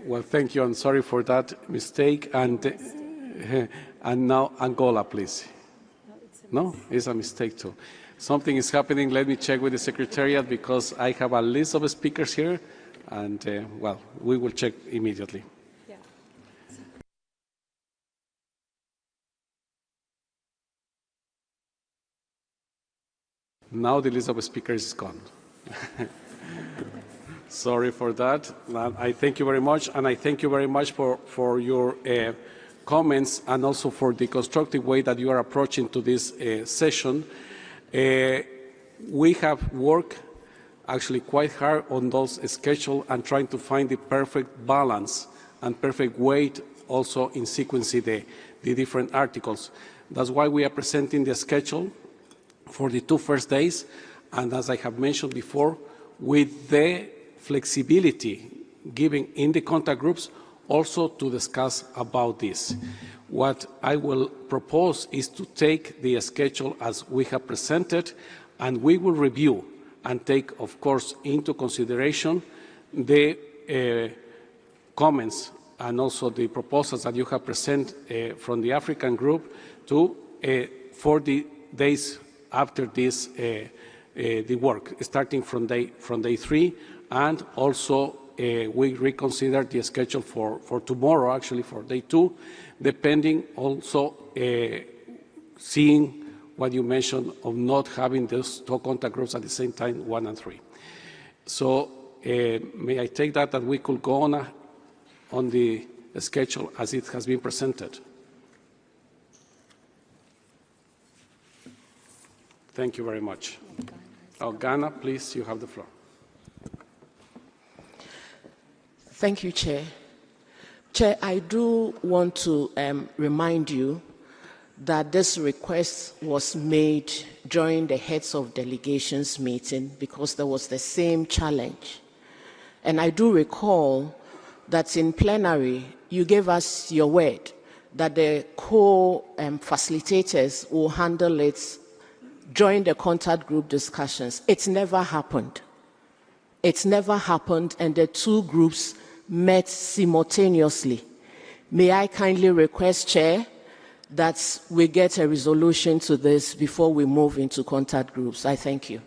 Well, thank you. I'm sorry for that mistake. And now Angola, please. No, it's a mistake too. Something is happening. Let me check with the Secretariat because I have a list of speakers here. And, well, we will check immediately. Yeah. Now the list of speakers is gone. Sorry for that. I thank you very much, and I thank you very much for your comments and also for the constructive way that you are approaching to this session. We have worked actually quite hard on those schedules and trying to find the perfect balance and perfect weight also in sequencing the different articles. That's why we are presenting the schedule for the 2 first days, and as I have mentioned before, with the flexibility given in the contact groups also to discuss about this. What I will propose is to take the schedule as we have presented, and we will review and take, of course, into consideration the comments and also the proposals that you have presented from the African group to for the days after this the work, starting from day 3, and also we reconsider the schedule for tomorrow, actually for day 2, depending also seeing what you mentioned of not having those 2 contact groups at the same time, 1 and 3. So may I take that we could go on the schedule as it has been presented? Thank you very much. Ghana, please, you have the floor. Thank you, Chair. Chair, I do want to remind you that this request was made during the heads of delegations meeting because there was the same challenge. And I do recall that in plenary, you gave us your word that the co-facilitators will handle it during the contact group discussions. It never happened. It never happened, and the 2 groups met simultaneously. May I kindly request, Chair, that we get a resolution to this before we move into contact groups. I thank you.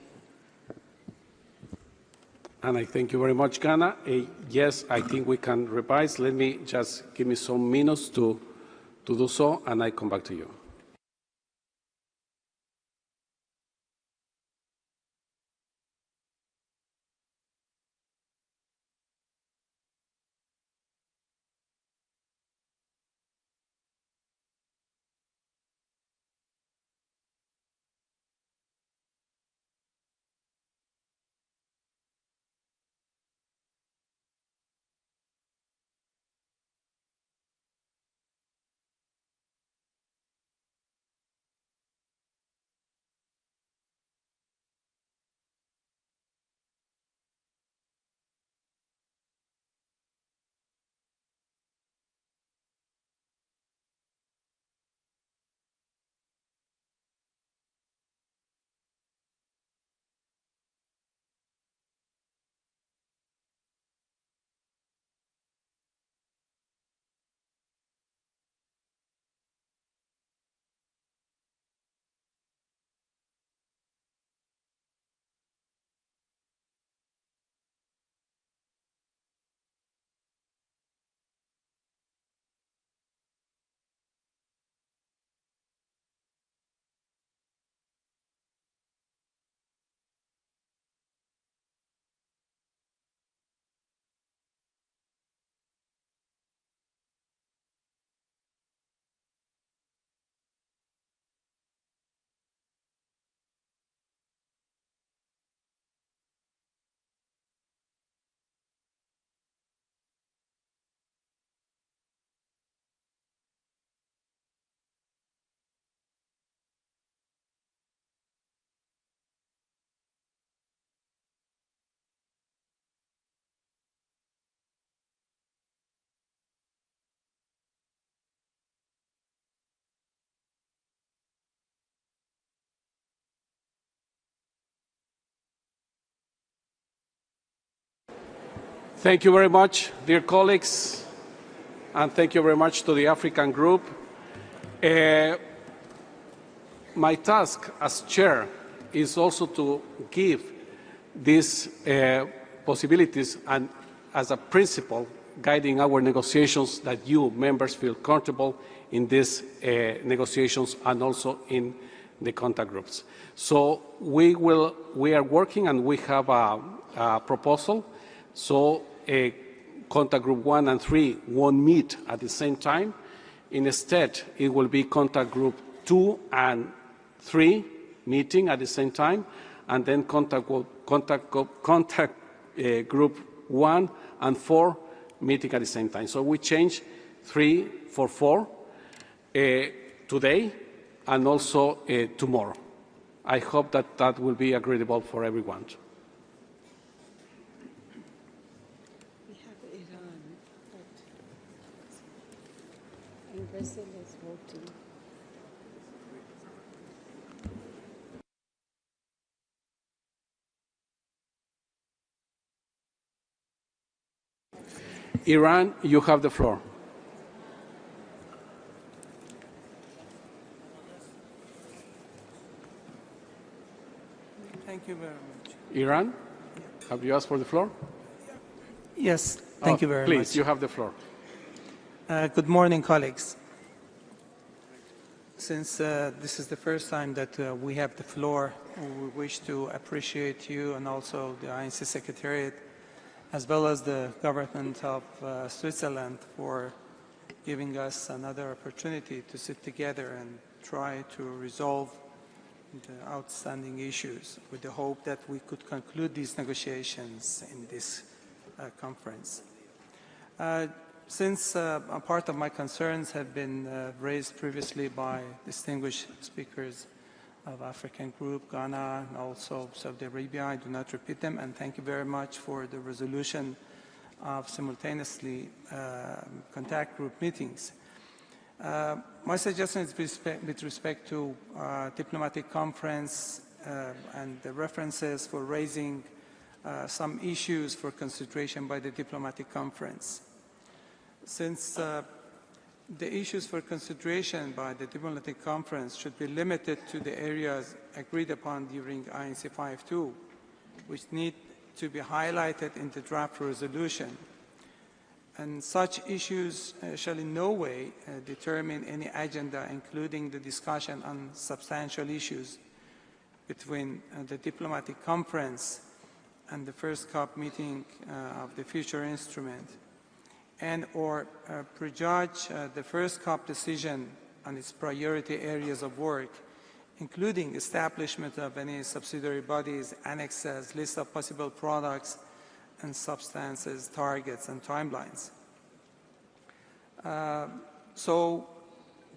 And I thank you very much, Ghana. Yes, I think we can revise. Let me just give me some minutes to do so, and I come back to you. Thank you very much, dear colleagues, and thank you very much to the African group. My task as chair is also to give these possibilities and as a principle guiding our negotiations that you members feel comfortable in these negotiations and also in the contact groups. So we are working and we have a proposal. So contact group 1 and 3 won't meet at the same time. Instead, it will be contact group 2 and 3 meeting at the same time, and then contact group 1 and 4 meeting at the same time. So we change 3 for 4 today and also tomorrow. I hope that that will be agreeable for everyone. We have Iran, and Brazil is voting. Iran, you have the floor. Thank you very much. Iran, have you asked for the floor? Yes, thank you very much. Please, you have the floor. Good morning, colleagues. Since this is the first time that we have the floor, we wish to appreciate you and also the INC Secretariat, as well as the government of Switzerland for giving us another opportunity to sit together and try to resolve the outstanding issues with the hope that we could conclude these negotiations in this conference. Since a part of my concerns have been raised previously by distinguished speakers of African Group, Ghana, and also Saudi Arabia, I do not repeat them, and thank you very much for the resolution of simultaneously contact group meetings. My suggestion is with respect to diplomatic conference and the references for raising some issues for consideration by the diplomatic conference. Since the issues for consideration by the diplomatic conference should be limited to the areas agreed upon during INC 5.2, which need to be highlighted in the draft resolution. And such issues shall in no way determine any agenda, including the discussion on substantial issues between the diplomatic conference and the first COP meeting of the future instrument, and or prejudge the first COP decision on its priority areas of work, including establishment of any subsidiary bodies, annexes, list of possible products and substances, targets, and timelines. So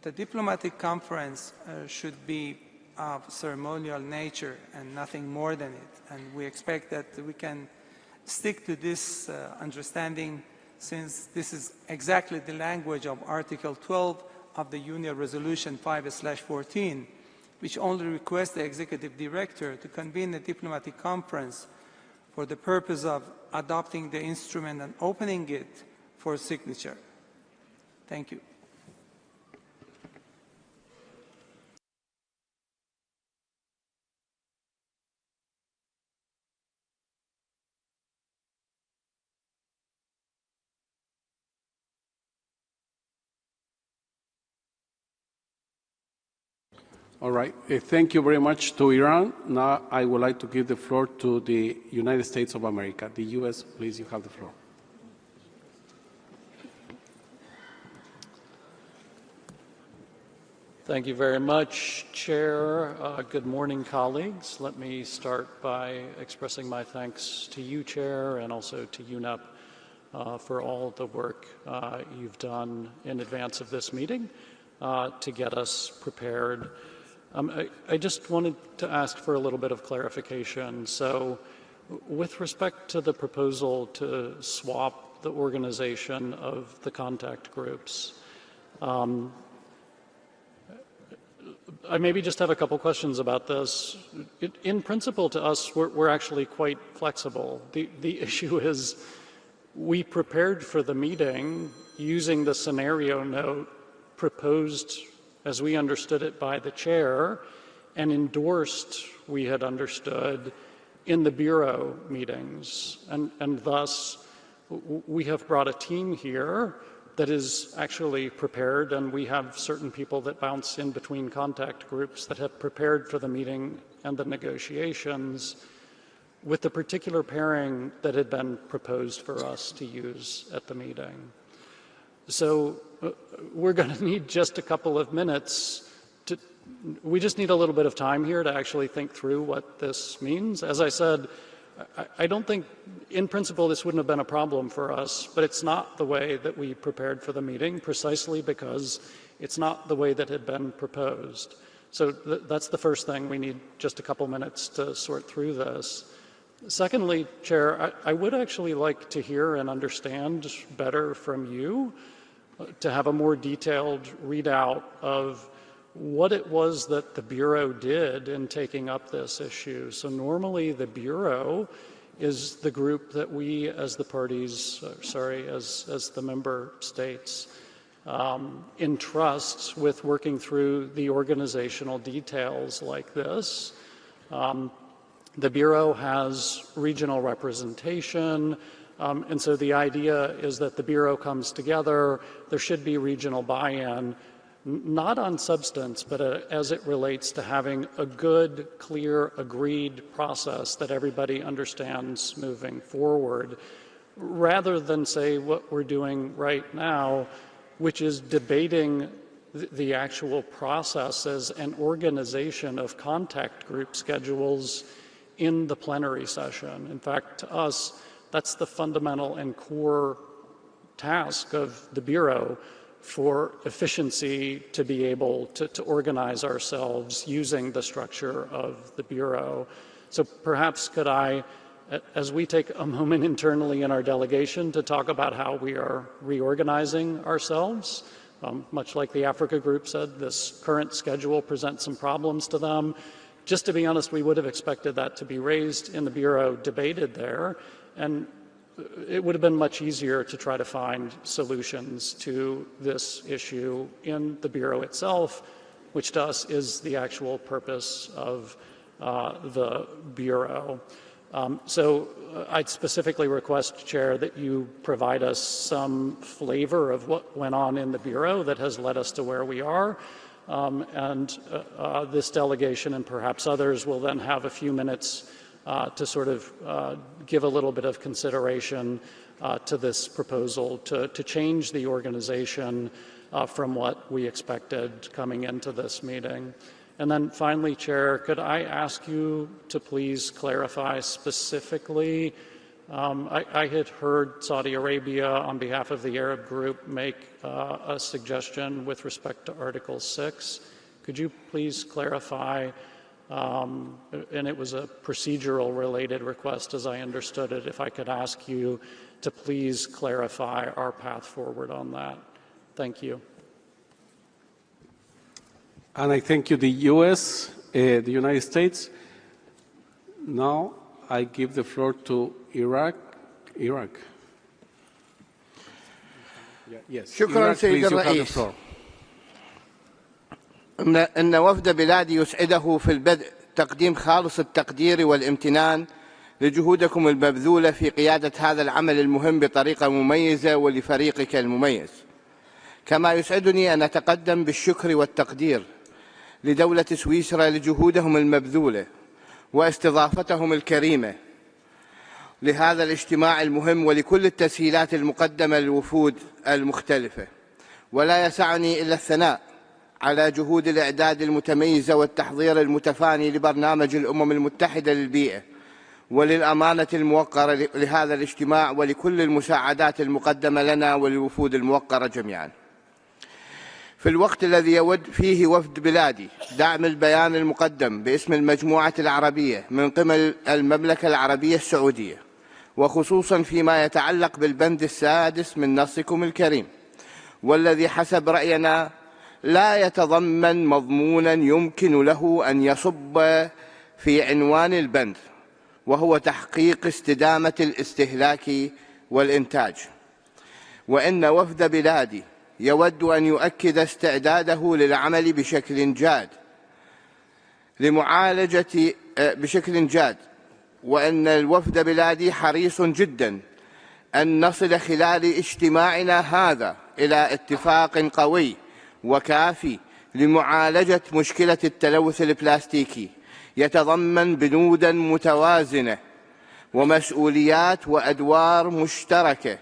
the diplomatic conference should be of ceremonial nature and nothing more than it. And we expect that we can stick to this understanding, since this is exactly the language of Article 12 of the Union Resolution 5/14, which only requests the Executive Director to convene a diplomatic conference for the purpose of adopting the instrument and opening it for signature. Thank you. All right. Thank you very much to Iran. Now I would like to give the floor to the United States of America. The U.S., please, you have the floor. Thank you very much, Chair. Good morning, colleagues. Let me start by expressing my thanks to you, Chair, and also to UNEP for all the work you've done in advance of this meeting to get us prepared. I just wanted to ask for a little bit of clarification. So with respect to the proposal to swap the organization of the contact groups, I maybe just have a couple questions about this. In principle, to us, we're actually quite flexible. The issue is We prepared for the meeting using the scenario note proposed, as we understood it, by the chair, and endorsed, we had understood, in the Bureau meetings. And thus, we have brought a team here that is actually prepared, and we have certain people that bounce in between contact groups that have prepared for the meeting and the negotiations with the particular pairing that had been proposed for us to use at the meeting. So we're going to need just a couple of minutes we just need a little bit of time here to actually think through what this means. As I said, I don't think, in principle, this wouldn't have been a problem for us, but it's not the way that we prepared for the meeting, precisely because it's not the way that had been proposed. So that's the first thing. We need just a couple minutes to sort through this. Secondly, Chair, I would actually like to hear and understand better from you, to have a more detailed readout of what it was that the Bureau did in taking up this issue. So normally the Bureau is the group that we as the parties, as the member states, entrust with working through the organizational details like this. The Bureau has regional representation, and so the idea is that the Bureau comes together, there should be regional buy-in, not on substance, but as it relates to having a good, clear, agreed process that everybody understands moving forward, rather than say what we're doing right now, which is debating the actual processes and organization of contact group schedules in the plenary session. In fact, to us, that's the fundamental and core task of the Bureau, for efficiency to be able to organize ourselves using the structure of the Bureau. So perhaps could I, as we take a moment internally in our delegation to talk about how we are reorganizing ourselves, much like the Africa group said, this current schedule presents some problems to them. Just to be honest, we would have expected that to be raised in the Bureau, debated there, and it would have been much easier to try to find solutions to this issue in the Bureau itself, which to us is the actual purpose of the Bureau. So I'd specifically request, Chair, that you provide us some flavor of what went on in the Bureau that has led us to where we are. And this delegation and perhaps others will then have a few minutes to sort of give a little bit of consideration to this proposal to change the organization from what we expected coming into this meeting. And then finally, Chair, could I ask you to please clarify specifically, I had heard Saudi Arabia on behalf of the Arab group make a suggestion with respect to Article 6. Could you please clarify, and it was a procedural related request as I understood it, if I could ask you to please clarify our path forward on that. Thank you. And I thank you, the U.S., the United States. Now I give the floor to Iraq. Yes. شكرا سيد الرئيس. إن وفد بلادي يسعده في البدء تقديم خالص التقدير والامتنان لجهودكم المبذولة في قيادة هذا العمل المهم بطريقة مميزة ولفريقك المميز. كما يسعدني أن أتقدم بالشكر والتقدير لدولة سويسرا لجهودهم المبذولة واستضافتهم الكريمة لهذا الاجتماع المهم ولكل التسهيلات المقدمة للوفود المختلفة. ولا يسعني إلا الثناء على جهود الإعداد المتميزة والتحضير المتفاني لبرنامج الأمم المتحدة للبيئة وللأمانة الموقرة لهذا الاجتماع ولكل المساعدات المقدمة لنا وللوفود الموقرة جميعا. في الوقت الذي يود فيه وفد بلادي دعم البيان المقدم باسم المجموعة العربية من قبل المملكة العربية السعودية، وخصوصا فيما يتعلق بالبند السادس من نصكم الكريم، والذي حسب رأينا لا يتضمن مضمونا يمكن له أن يصب في عنوان البند، وهو تحقيق استدامة الاستهلاك والإنتاج. وإن وفد بلادي يود أن يؤكد استعداده للعمل بشكل جاد وأن الوفد بلادي حريص جدا أن نصل خلال اجتماعنا هذا إلى اتفاق قوي وكافي لمعالجة مشكلة التلوث البلاستيكي يتضمن بنودا متوازنة ومسؤوليات وأدوار مشتركة،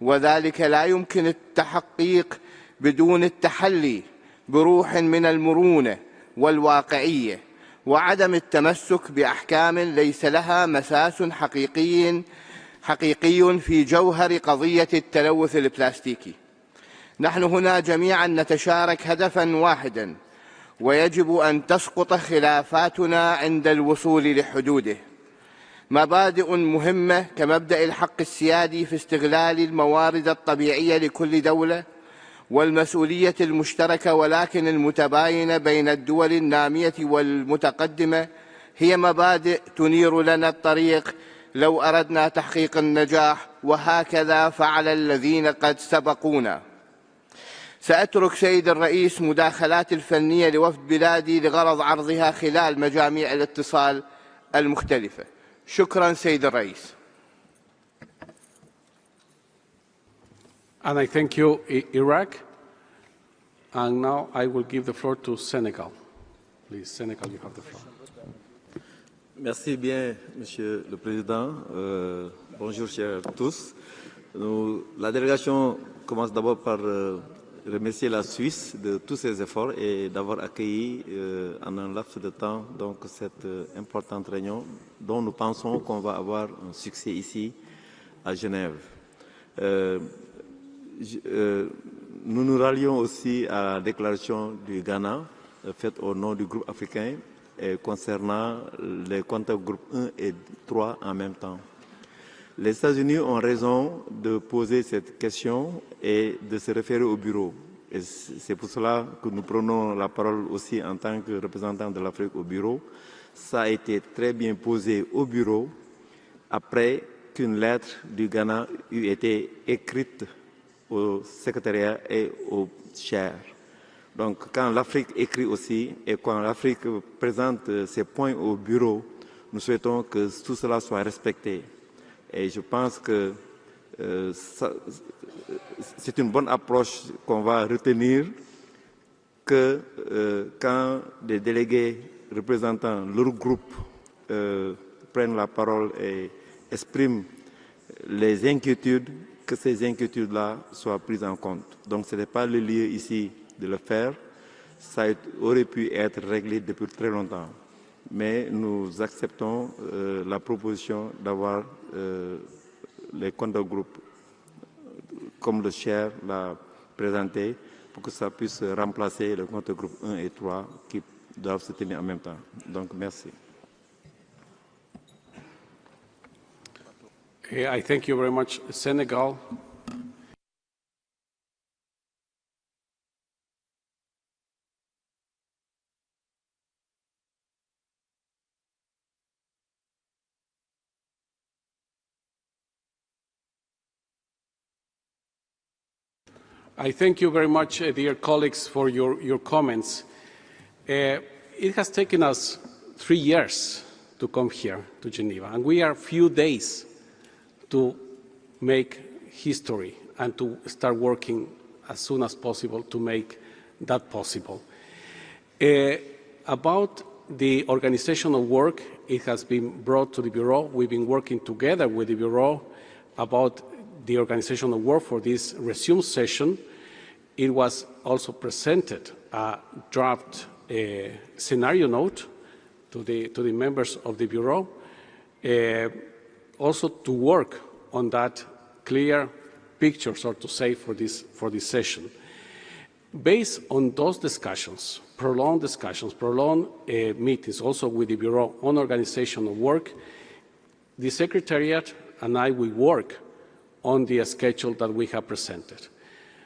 وذلك لا يمكن التحقيق بدون التحلي بروح من المرونة والواقعية وعدم التمسك بأحكام ليس لها مساس حقيقي في جوهر قضية التلوث البلاستيكي. نحن هنا جميعا نتشارك هدفا واحدا، ويجب أن تسقط خلافاتنا عند الوصول لحدوده. مبادئ مهمة كمبدأ الحق السيادي في استغلال الموارد الطبيعية لكل دولة والمسؤولية المشتركة ولكن المتباينة بين الدول النامية والمتقدمة هي مبادئ تنير لنا الطريق لو أردنا تحقيق النجاح، وهكذا فعل الذين قد سبقونا. سأترك سيد الرئيس مداخلات الفنية لوفد بلادي لغرض عرضها خلال مجاميع الاتصال المختلفة. شكرا سيد الرئيس. And I thank you, Iraq. And now I will give the floor to Senegal. Please, Senegal, you have the floor. Merci bien, Monsieur le Président. Bonjour, chers tous. La délégation commence d'abord par remercier la Suisse de tous ses efforts et d'avoir accueilli en un laps de temps donc, cette importante réunion dont nous pensons qu'on va avoir un succès ici à Genève. Nous nous rallions aussi à la déclaration du Ghana faite au nom du groupe africain concernant les contacts groupes 1 et 3 en même temps. Les États-Unis ont raison de poser cette question et de se référer au bureau. Et c'est pour cela que nous prenons la parole aussi en tant que représentants de l'Afrique au bureau. Ça a été très bien posé au bureau après qu'une lettre du Ghana eut été écrite au secrétariat et au chair. Donc quand l'Afrique écrit aussi et quand l'Afrique présente ses points au bureau, nous souhaitons que tout cela soit respecté. Et je pense que c'est une bonne approche qu'on va retenir, que quand des délégués représentant leur groupe prennent la parole et expriment les inquiétudes, que ces inquiétudes-là soient prises en compte. Donc ce n'est pas le lieu ici de le faire, ça aurait pu être réglé depuis très longtemps. Mais nous acceptons la proposition d'avoir les comptes de groupe comme le chair l'a présenté pour que ça puisse remplacer le compte de groupe 1 et 3 qui doivent se tenir en même temps. Donc merci. I thank you very much, Senegal. I thank you very much, dear colleagues, for your comments. It has taken us 3 years to come here to Geneva, and we are few days to make history and to start working as soon as possible to make that possible. About the organizational work, it has been brought to the Bureau. We've been working together with the Bureau about the organizational work for this resume session. It was also presented a draft scenario note to the members of the Bureau, also to work on that clear picture, so to say, for this session. Based on those discussions, prolonged meetings also with the Bureau on organizational work, the Secretariat and I will work on the schedule that we have presented.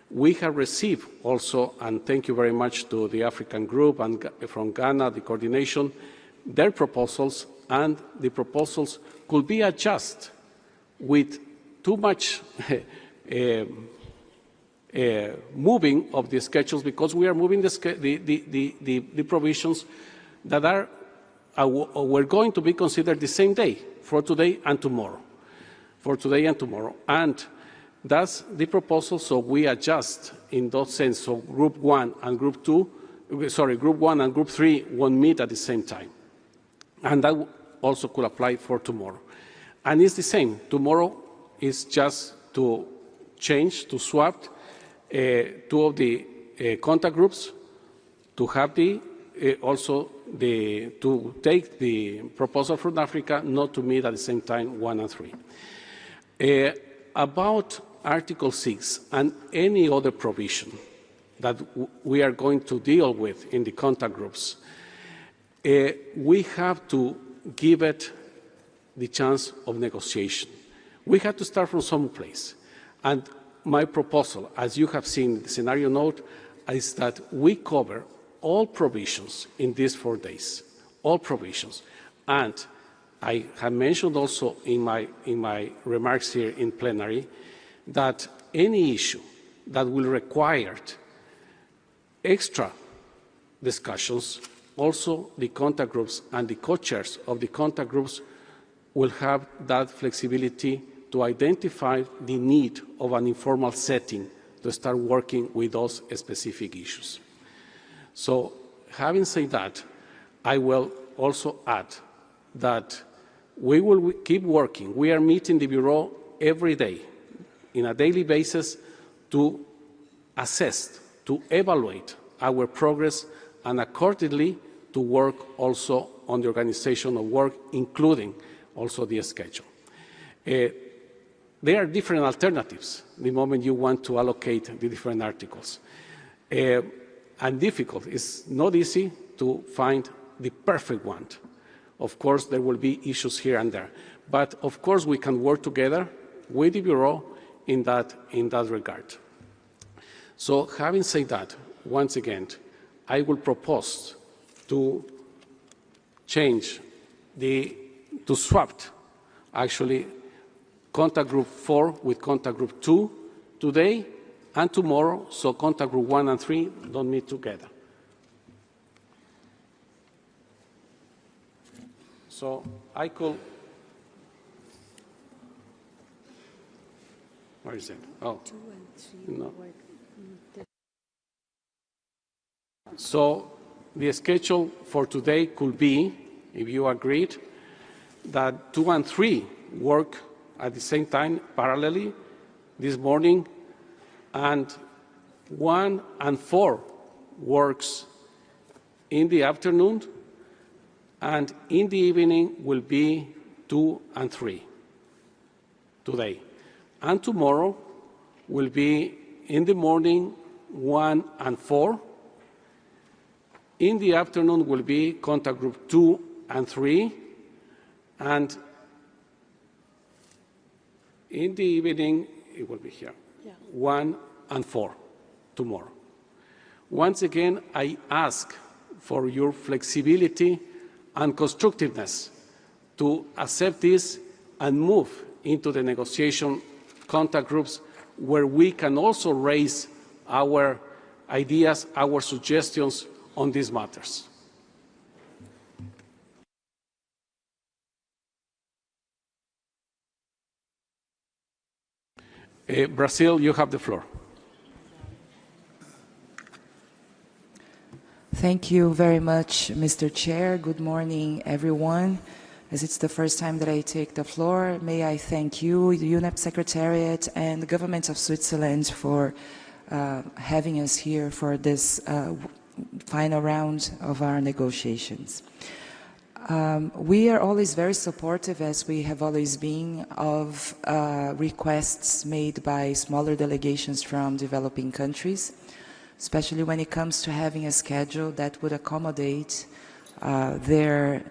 We have received also, and thank you very much to the African group and from Ghana, the coordination, their proposals, and the proposals could be adjusted with too much moving of the schedules, because we are moving the provisions that were going to be considered the same day, for today and tomorrow. And that's the proposal, so we adjust in that sense. So Group 1 and Group 3 won't meet at the same time. And that also could apply for tomorrow. And it's the same. Tomorrow is just to change, to swap two of the contact groups, to have to take the proposal from Africa, not to meet at the same time 1 and 3. About Article 6 and any other provision that we are going to deal with in the contact groups, we have to give it the chance of negotiation. We have to start from some place. And my proposal, as you have seen in the scenario note, is that we cover all provisions in these 4 days, all provisions. And I have mentioned also in my remarks here in plenary that any issue that will require extra discussions, also the contact groups and the co-chairs of the contact groups will have that flexibility to identify the need of an informal setting to start working with those specific issues. So, having said that, I will also add that we will keep working. We are meeting the Bureau every day, on a daily basis, to assess, to evaluate our progress, and accordingly to work also on the organization of work, including also the schedule. There are different alternatives the moment you want to allocate the different articles. And difficult. It's not easy to find the perfect one. Of course, there will be issues here and there. But of course, we can work together with the Bureau in that regard. So having said that, once again, I will propose to change to swap actually contact group 4 with contact group 2 today and tomorrow, so contact group 1 and 3 don't meet together. So I could, where is it? Oh, 2 and 3 no. So the schedule for today could be, if you agreed, that 2 and 3 work at the same time, parallelly, this morning, and 1 and 4 works in the afternoon, and in the evening will be 2 and 3 today. And tomorrow will be in the morning 1 and 4. In the afternoon will be contact group 2 and 3, and in the evening it will be here, 1 and 4 tomorrow. Once again, I ask for your flexibility and constructiveness to accept this and move into the negotiation contact groups where we can also raise our ideas, our suggestions on these matters. Brazil, you have the floor. Thank you very much, Mr. Chair. Good morning, everyone. As it's the first time that I take the floor, may I thank you, the UNEP Secretariat, and the Government of Switzerland for having us here for this final round of our negotiations. We are always very supportive, as we have always been, of requests made by smaller delegations from developing countries, especially when it comes to having a schedule that would accommodate their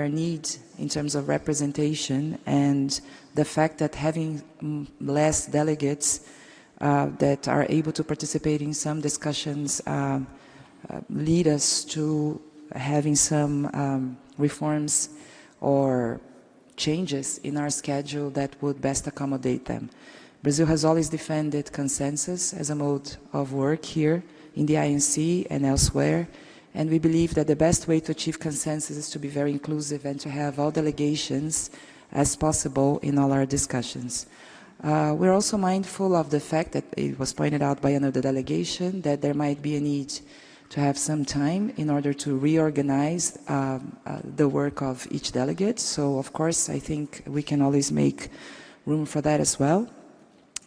need in terms of representation, and the fact that having less delegates that are able to participate in some discussions lead us to having some reforms or changes in our schedule that would best accommodate them. Brazil has always defended consensus as a mode of work here in the INC and elsewhere, and we believe that the best way to achieve consensus is to be very inclusive and to have all delegations as possible in all our discussions. We're also mindful of the fact that it was pointed out by another delegation that there might be a need to have some time in order to reorganize the work of each delegate. So, of course, I think we can always make room for that as well.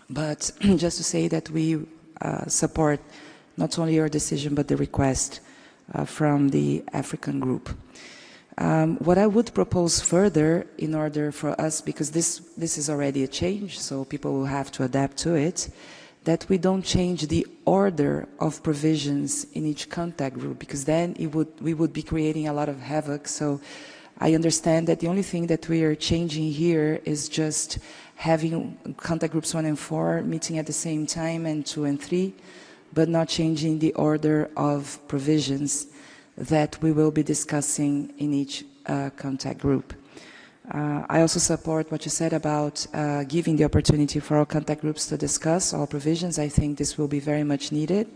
But just to say that we support not only your decision, but the request from the African group. What I would propose further in order for us, because this is already a change, so people will have to adapt to it, that we don't change the order of provisions in each contact group, because then we would be creating a lot of havoc. So I understand that the only thing that we are changing here is just having contact groups 1 and 4 meeting at the same time and 2 and 3, but not changing the order of provisions that we will be discussing in each contact group. I also support what you said about giving the opportunity for all contact groups to discuss all provisions. I think this will be very much needed.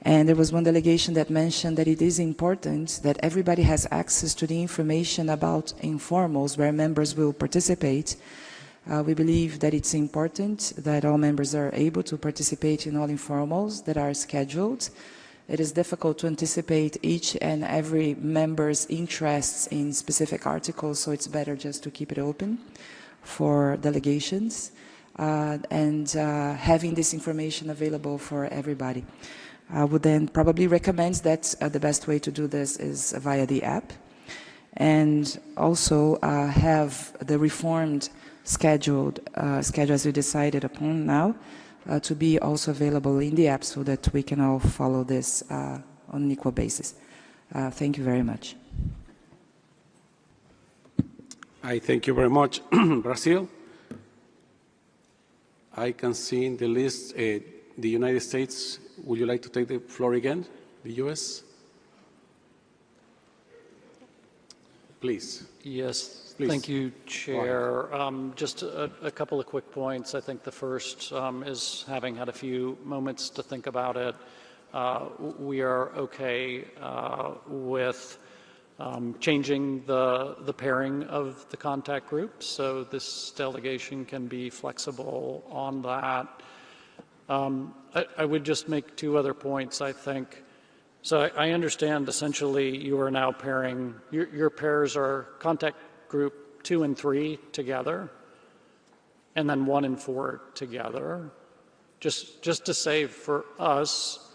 And there was one delegation that mentioned that it is important that everybody has access to the information about informals where members will participate. We believe that it's important that all members are able to participate in all informals that are scheduled. It is difficult to anticipate each and every member's interests in specific articles, so it's better just to keep it open for delegations and having this information available for everybody. I would then probably recommend that the best way to do this is via the app, and also have the reformed schedule as we decided upon now to be also available in the app so that we can all follow this on an equal basis. Thank you very much. I thank you very much. Brazil? I can see in the list the United States. Would you like to take the floor again? The U.S.? Please. Yes, please. Thank you, Chair. Just a couple of quick points. I think the first is, having had a few moments to think about it, we are okay with changing the pairing of the contact groups, so this delegation can be flexible on that. I would just make two other points, I think. So I understand essentially you are now pairing, your pairs are contact group 2 and 3 together, and then 1 and 4 together. Just to say for us,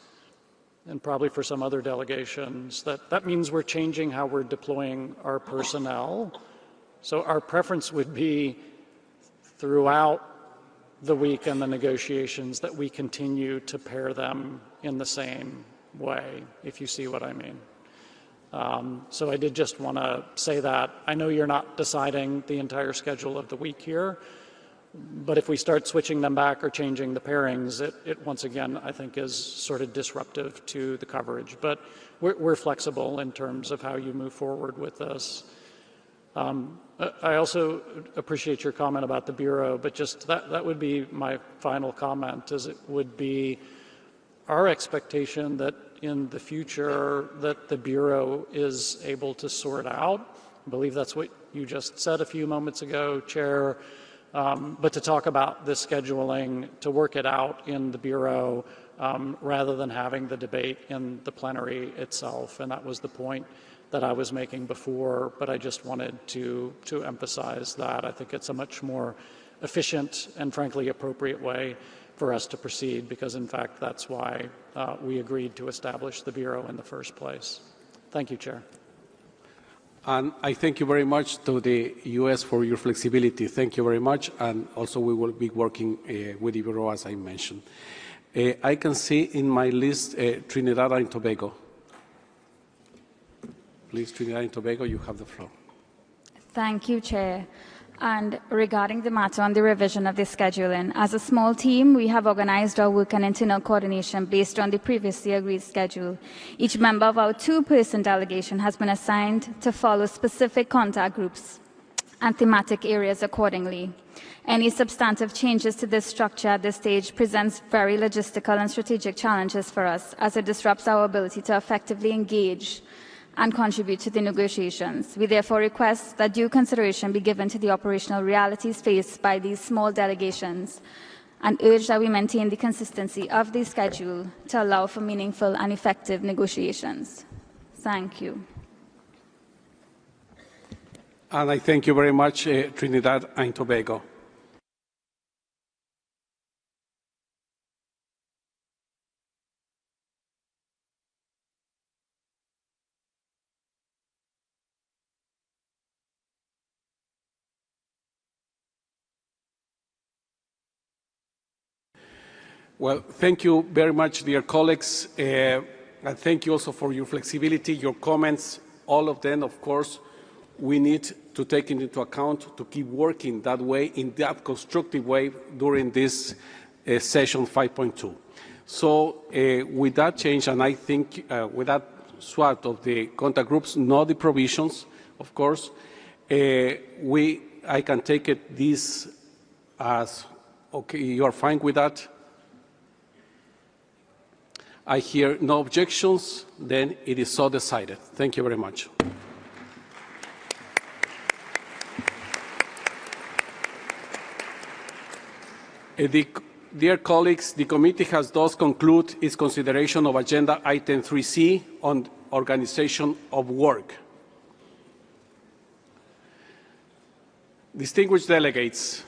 and probably for some other delegations, that means we're changing how we're deploying our personnel. So our preference would be throughout the week and the negotiations that we continue to pair them in the same way, if you see what I mean. So I did just want to say that. I know you're not deciding the entire schedule of the week here, but if we start switching them back or changing the pairings, it once again, I think, is sort of disruptive to the coverage. But we're flexible in terms of how you move forward with this. I also appreciate your comment about the Bureau, but just that would be my final comment, is it would be our expectation that in the future that the Bureau is able to sort out. I believe that's what you just said a few moments ago, Chair, but to talk about this scheduling, to work it out in the Bureau rather than having the debate in the plenary itself. And that was the point that I was making before, but I just wanted to emphasize that. I think it's a much more efficient and frankly appropriate way for us to proceed, because in fact that's why we agreed to establish the Bureau in the first place. Thank you, Chair. And I thank you very much to the U.S. for your flexibility. Thank you very much. And also we will be working with the Bureau, as I mentioned. I can see in my list Trinidad and Tobago. Please, Trinidad and Tobago, you have the floor. Thank you, Chair. And regarding the matter on the revision of the scheduling, as a small team, we have organized our work and internal coordination based on the previously agreed schedule. Each member of our 2-person delegation has been assigned to follow specific contact groups and thematic areas accordingly. Any substantive changes to this structure at this stage presents very logistical and strategic challenges for us, as it disrupts our ability to effectively engage and contribute to the negotiations. We therefore request that due consideration be given to the operational realities faced by these small delegations and urge that we maintain the consistency of the schedule to allow for meaningful and effective negotiations. Thank you. And I thank you very much, Trinidad and Tobago. Well, thank you very much, dear colleagues. And thank you also for your flexibility, your comments, all of them, of course, we need to take it into account to keep working that way, in that constructive way during this session 5.2. So with that change, and I think with that swap of the contact groups, not the provisions, of course, I can take it this as, okay, you are fine with that? I hear no objections, then it is so decided. Thank you very much. Dear colleagues, the committee has thus concluded its consideration of Agenda Item 3C on organization of work. Distinguished delegates,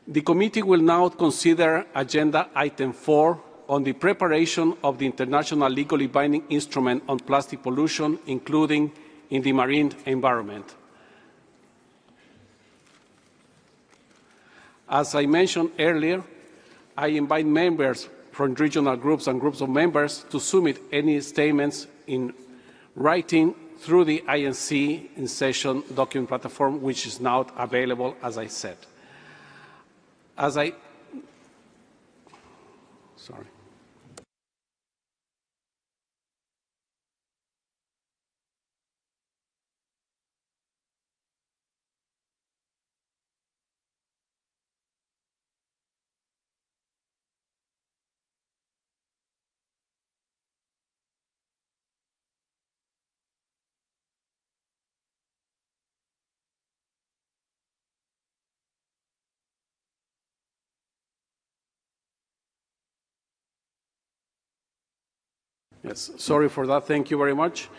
the committee will now consider Agenda Item 4 on the preparation of the international legally binding instrument on plastic pollution, including in the marine environment. As I mentioned earlier, I invite members from regional groups and groups of members to submit any statements in writing through the INC in session document platform, which is now available, as I said. Sorry. Yes, sorry for that. Thank you very much.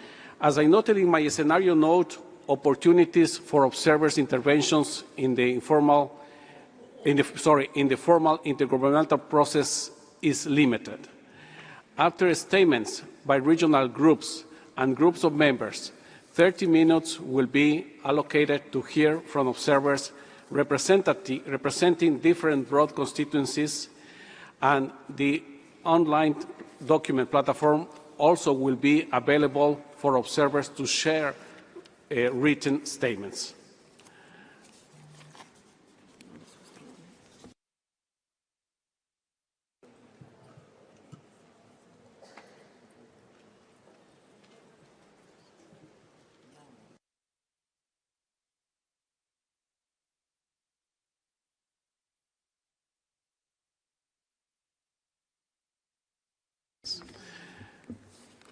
As I noted in my scenario note, opportunities for observers' interventions in the formal intergovernmental process is limited. After statements by regional groups and groups of members, 30 minutes will be allocated to hear from observers representing different broad constituencies, and the online document platform also will be available for observers to share written statements.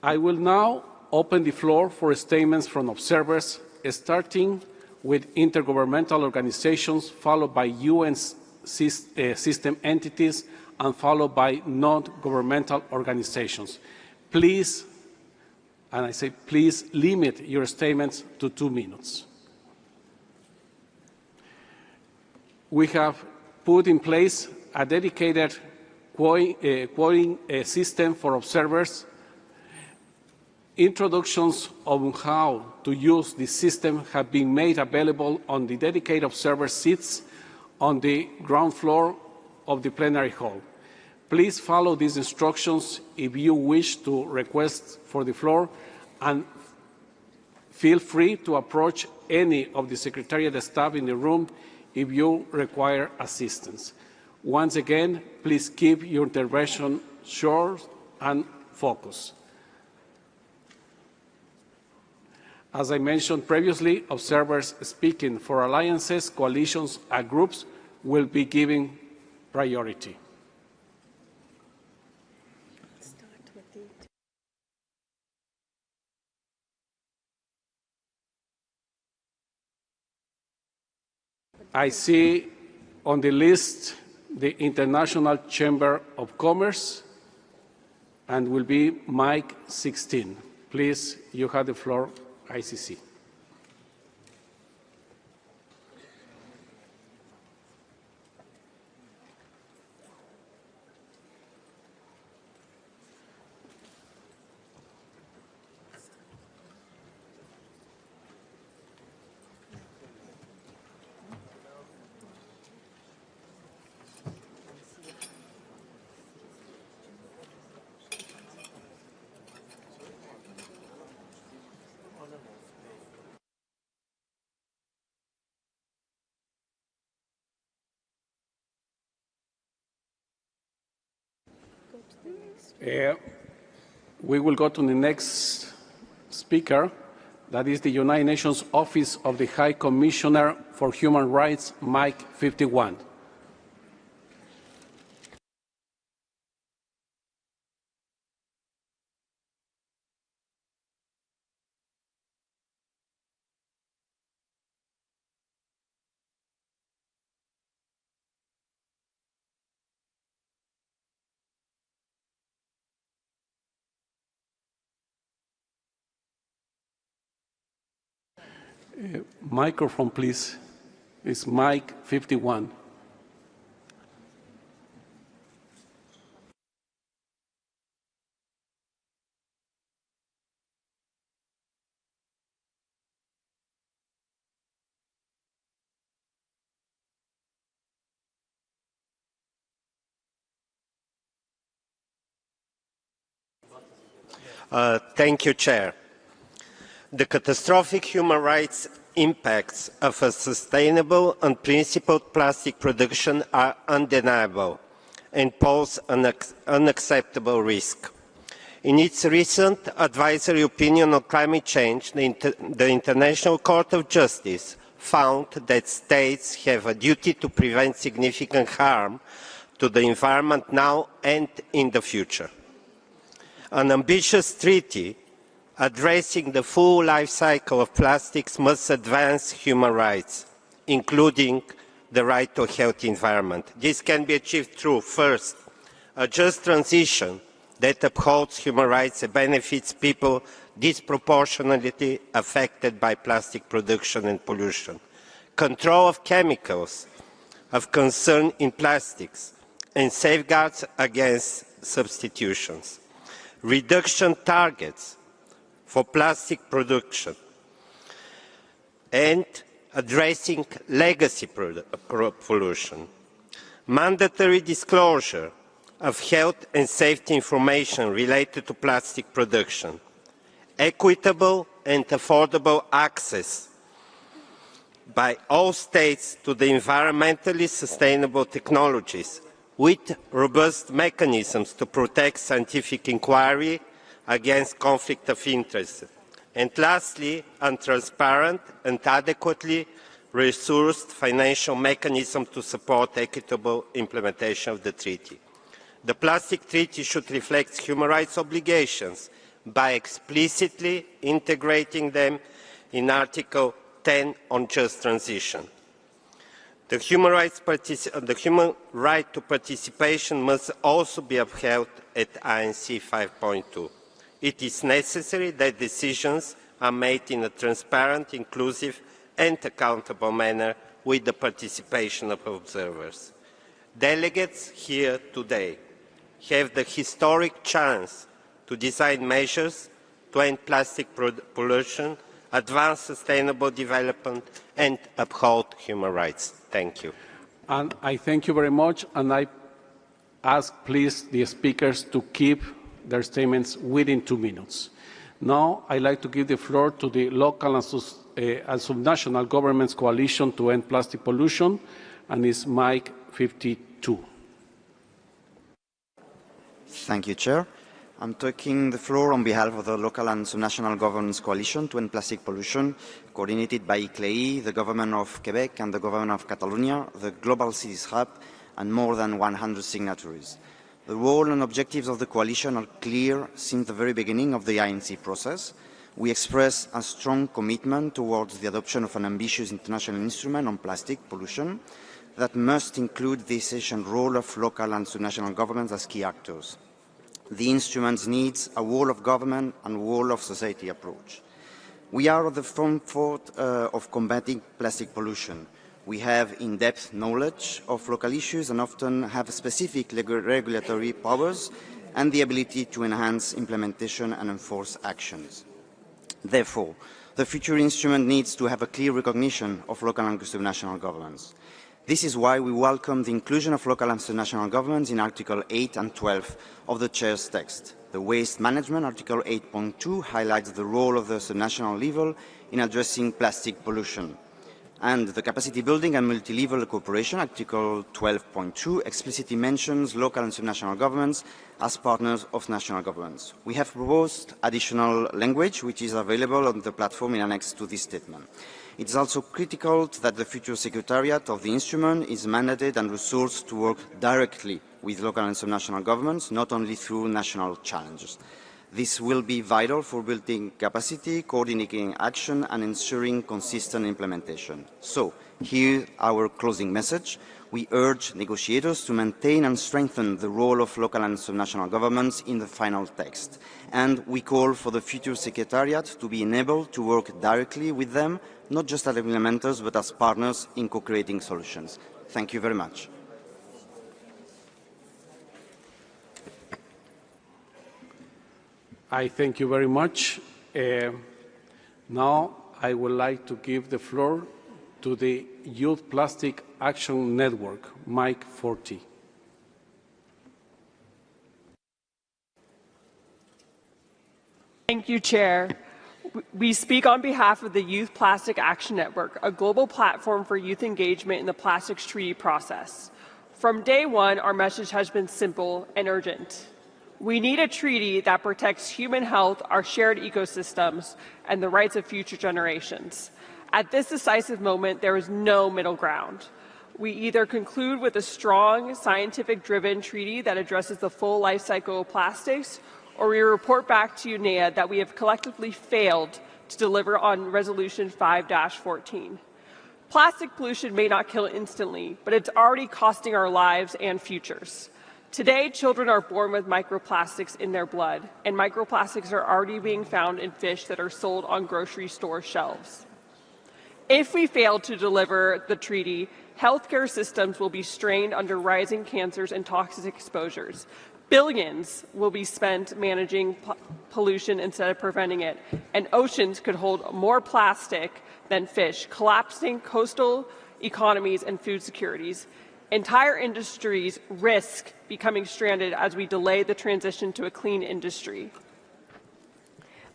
I will now open the floor for statements from observers, starting with intergovernmental organizations, followed by UN system entities, and followed by non-governmental organizations. Please, and I say please, limit your statements to 2 minutes. We have put in place a dedicated quoting system for observers. Introductions on how to use the system have been made available on the dedicated observer seats on the ground floor of the plenary hall. Please follow these instructions if you wish to request for the floor, and feel free to approach any of the Secretariat staff in the room if you require assistance. Once again, please keep your intervention short and focused. As I mentioned previously, observers speaking for alliances, coalitions, and groups will be given priority. I see on the list the International Chamber of Commerce, and will be mic 16. Please, you have the floor, ICC. We will go to the next speaker. That is the United Nations Office of the High Commissioner for Human Rights, mic 51. Microphone, please. It's mic 51. Thank you, Chair. The catastrophic human rights impacts of a sustainable and principled plastic production are undeniable and pose an unacceptable risk. In its recent advisory opinion on climate change, the International Court of Justice found that states have a duty to prevent significant harm to the environment now and in the future. An ambitious treaty addressing the full life cycle of plastics must advance human rights, including the right to a healthy environment. This can be achieved through, first, a just transition that upholds human rights and benefits people disproportionately affected by plastic production and pollution, control of chemicals of concern in plastics, and safeguards against substitutions, reduction targets for plastic production, and addressing legacy pollution, mandatory disclosure of health and safety information related to plastic production, equitable and affordable access by all states to the environmentally sustainable technologies with robust mechanisms to protect scientific inquiry against conflict of interest. And lastly, a transparent and adequately resourced financial mechanism to support equitable implementation of the treaty. The Plastic Treaty should reflect human rights obligations by explicitly integrating them in Article 10 on just transition. The human right to participation must also be upheld at INC 5.2. It is necessary that decisions are made in a transparent, inclusive and accountable manner with the participation of observers. Delegates here today have the historic chance to design measures to end plastic pollution, advance sustainable development and uphold human rights. Thank you. And I thank you very much, and I ask please the speakers to keep their statements within 2 minutes. Now I'd like to give the floor to the local and subnational governments coalition to end plastic pollution, and it's mic 52. Thank you, Chair. I'm taking the floor on behalf of the local and subnational governance coalition to end plastic pollution, coordinated by ICLEI, the government of Quebec and the government of Catalonia, the Global Cities Hub, and more than 100 signatories. The role and objectives of the coalition are clear since the very beginning of the INC process. We express a strong commitment towards the adoption of an ambitious international instrument on plastic pollution that must include the essential role of local and subnational governments as key actors. The instrument needs a whole of government and whole of society approach. We are at the front of combating plastic pollution. We have in-depth knowledge of local issues and often have specific regulatory powers and the ability to enhance implementation and enforce actions. Therefore, the future instrument needs to have a clear recognition of local and subnational governments. This is why we welcome the inclusion of local and subnational governments in Article 8 and 12 of the Chair's text. The Waste Management, Article 8.2, highlights the role of the subnational level in addressing plastic pollution. And the Capacity Building and Multi-Level Cooperation, Article 12.2, explicitly mentions local and subnational governments as partners of national governments. We have proposed additional language, which is available on the platform in annex to this statement. It is also critical that the future Secretariat of the instrument is mandated and resourced to work directly with local and subnational governments, not only through national challenges. This will be vital for building capacity, coordinating action, and ensuring consistent implementation. So, here our closing message. We urge negotiators to maintain and strengthen the role of local and subnational governments in the final text. And we call for the future Secretariat to be enabled to work directly with them, not just as implementers, but as partners in co-creating solutions. Thank you very much. I thank you very much. Now I would like to give the floor to the Youth Plastic Action Network, Mike 40. Thank you, Chair. We speak on behalf of the Youth Plastic Action Network, a global platform for youth engagement in the plastics treaty process. From day one, our message has been simple and urgent. We need a treaty that protects human health, our shared ecosystems, and the rights of future generations. At this decisive moment, there is no middle ground. We either conclude with a strong, scientific-driven treaty that addresses the full life cycle of plastics, or we report back to UNEA that we have collectively failed to deliver on Resolution 5-14. Plastic pollution may not kill instantly, but it's already costing our lives and futures. Today, children are born with microplastics in their blood, and microplastics are already being found in fish that are sold on grocery store shelves. If we fail to deliver the treaty, healthcare systems will be strained under rising cancers and toxic exposures. Billions will be spent managing pollution instead of preventing it, and oceans could hold more plastic than fish, collapsing coastal economies and food securities. Entire industries risk becoming stranded as we delay the transition to a clean industry.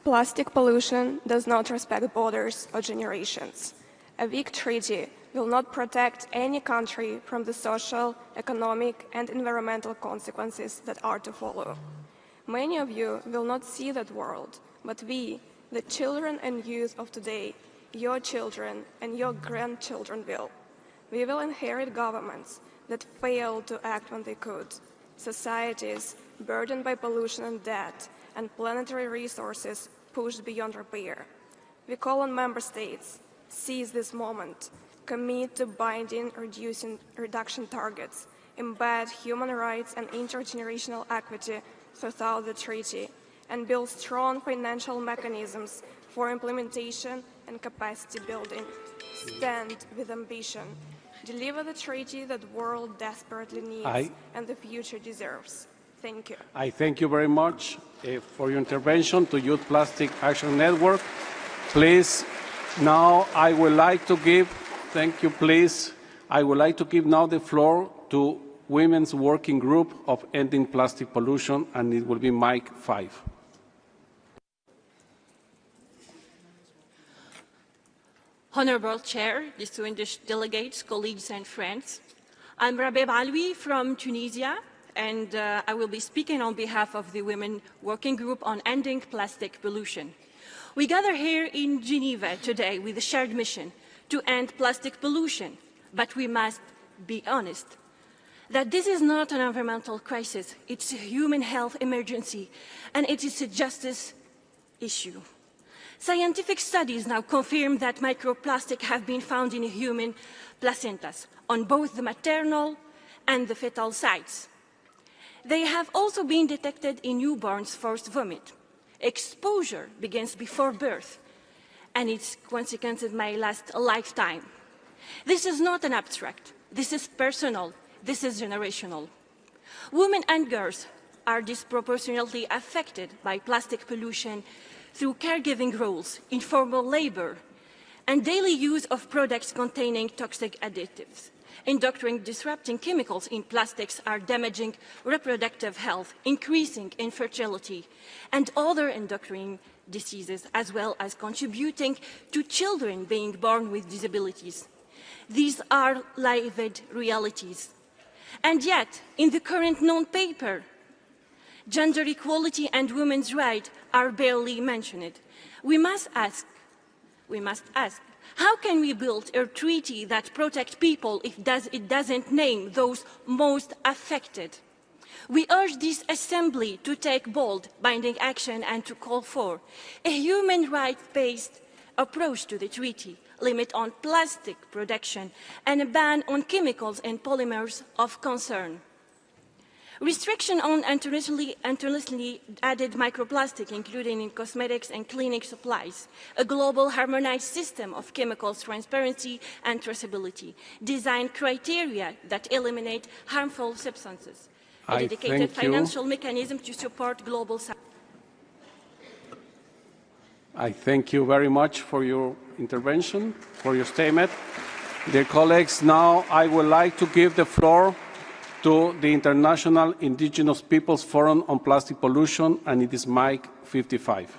Plastic pollution does not respect borders or generations. A weak treaty will not protect any country from the social, economic, and environmental consequences that are to follow. Many of you will not see that world, but we, the children and youth of today, your children and your grandchildren will. We will inherit governments that failed to act when they could, societies burdened by pollution and debt, and planetary resources pushed beyond repair. We call on member states, seize this moment, commit to binding reduction targets, embed human rights and intergenerational equity throughout the treaty, and build strong financial mechanisms for implementation and capacity building. Stand with ambition. Deliver the treaty that the world desperately needs and the future deserves. Thank you. I thank you very much for your intervention to Youth Plastic Action Network. Please, now I would like to give, thank you please, I would like to give now the floor to Women's Working Group of Ending Plastic Pollution, and it will be Mike 5. Honorable Chair, distinguished delegates, colleagues and friends, I'm Rabeh Baloui from Tunisia, and I will be speaking on behalf of the Women Working Group on Ending Plastic Pollution. We gather here in Geneva today with a shared mission to end plastic pollution, but we must be honest that this is not an environmental crisis, it's a human health emergency, and it is a justice issue. Scientific studies now confirm that microplastics have been found in human placentas on both the maternal and the fetal sites. They have also been detected in newborns' first vomit. Exposure begins before birth, and its consequences may last a lifetime. This is not an abstract. This is personal. This is generational. Women and girls are disproportionately affected by plastic pollution through caregiving roles, informal labor, and daily use of products containing toxic additives. Endocrine disrupting chemicals in plastics are damaging reproductive health, increasing infertility, and other endocrine diseases, as well as contributing to children being born with disabilities. These are lived realities. And yet, in the current non-paper, gender equality and women's rights are barely mentioned. We must ask, how can we build a treaty that protects people if it doesn't name those most affected? We urge this Assembly to take bold, binding action and to call for a human rights-based approach to the treaty, limit on plastic production, and a ban on chemicals and polymers of concern. Restriction on internationally added microplastic, including in cosmetics and cleaning supplies, a global harmonized system of chemicals transparency and traceability, design criteria that eliminate harmful substances, a dedicated financial mechanism to support global science. I thank you very much for your intervention, for your statement. Dear colleagues, now I would like to give the floor to the International Indigenous Peoples Forum on Plastic Pollution, and it is mic 55.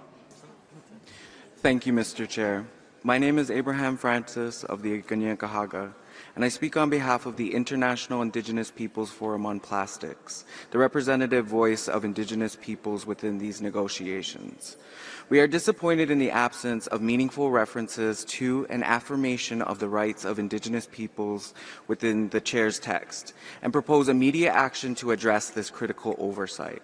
Thank you, Mr. Chair. My name is Abraham Francis of the Iganyankahaga, and I speak on behalf of the International Indigenous Peoples Forum on Plastics, the representative voice of Indigenous peoples within these negotiations. We are disappointed in the absence of meaningful references to and affirmation of the rights of Indigenous peoples within the Chair's text, and propose immediate action to address this critical oversight.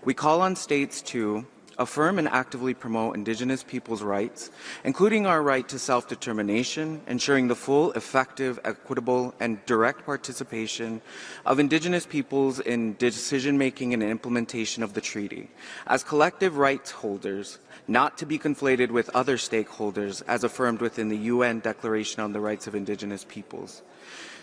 We call on states to affirm and actively promote Indigenous peoples' rights, including our right to self-determination, ensuring the full, effective, equitable, and direct participation of Indigenous peoples in decision-making and implementation of the treaty, as collective rights holders, not to be conflated with other stakeholders as affirmed within the UN Declaration on the Rights of Indigenous Peoples.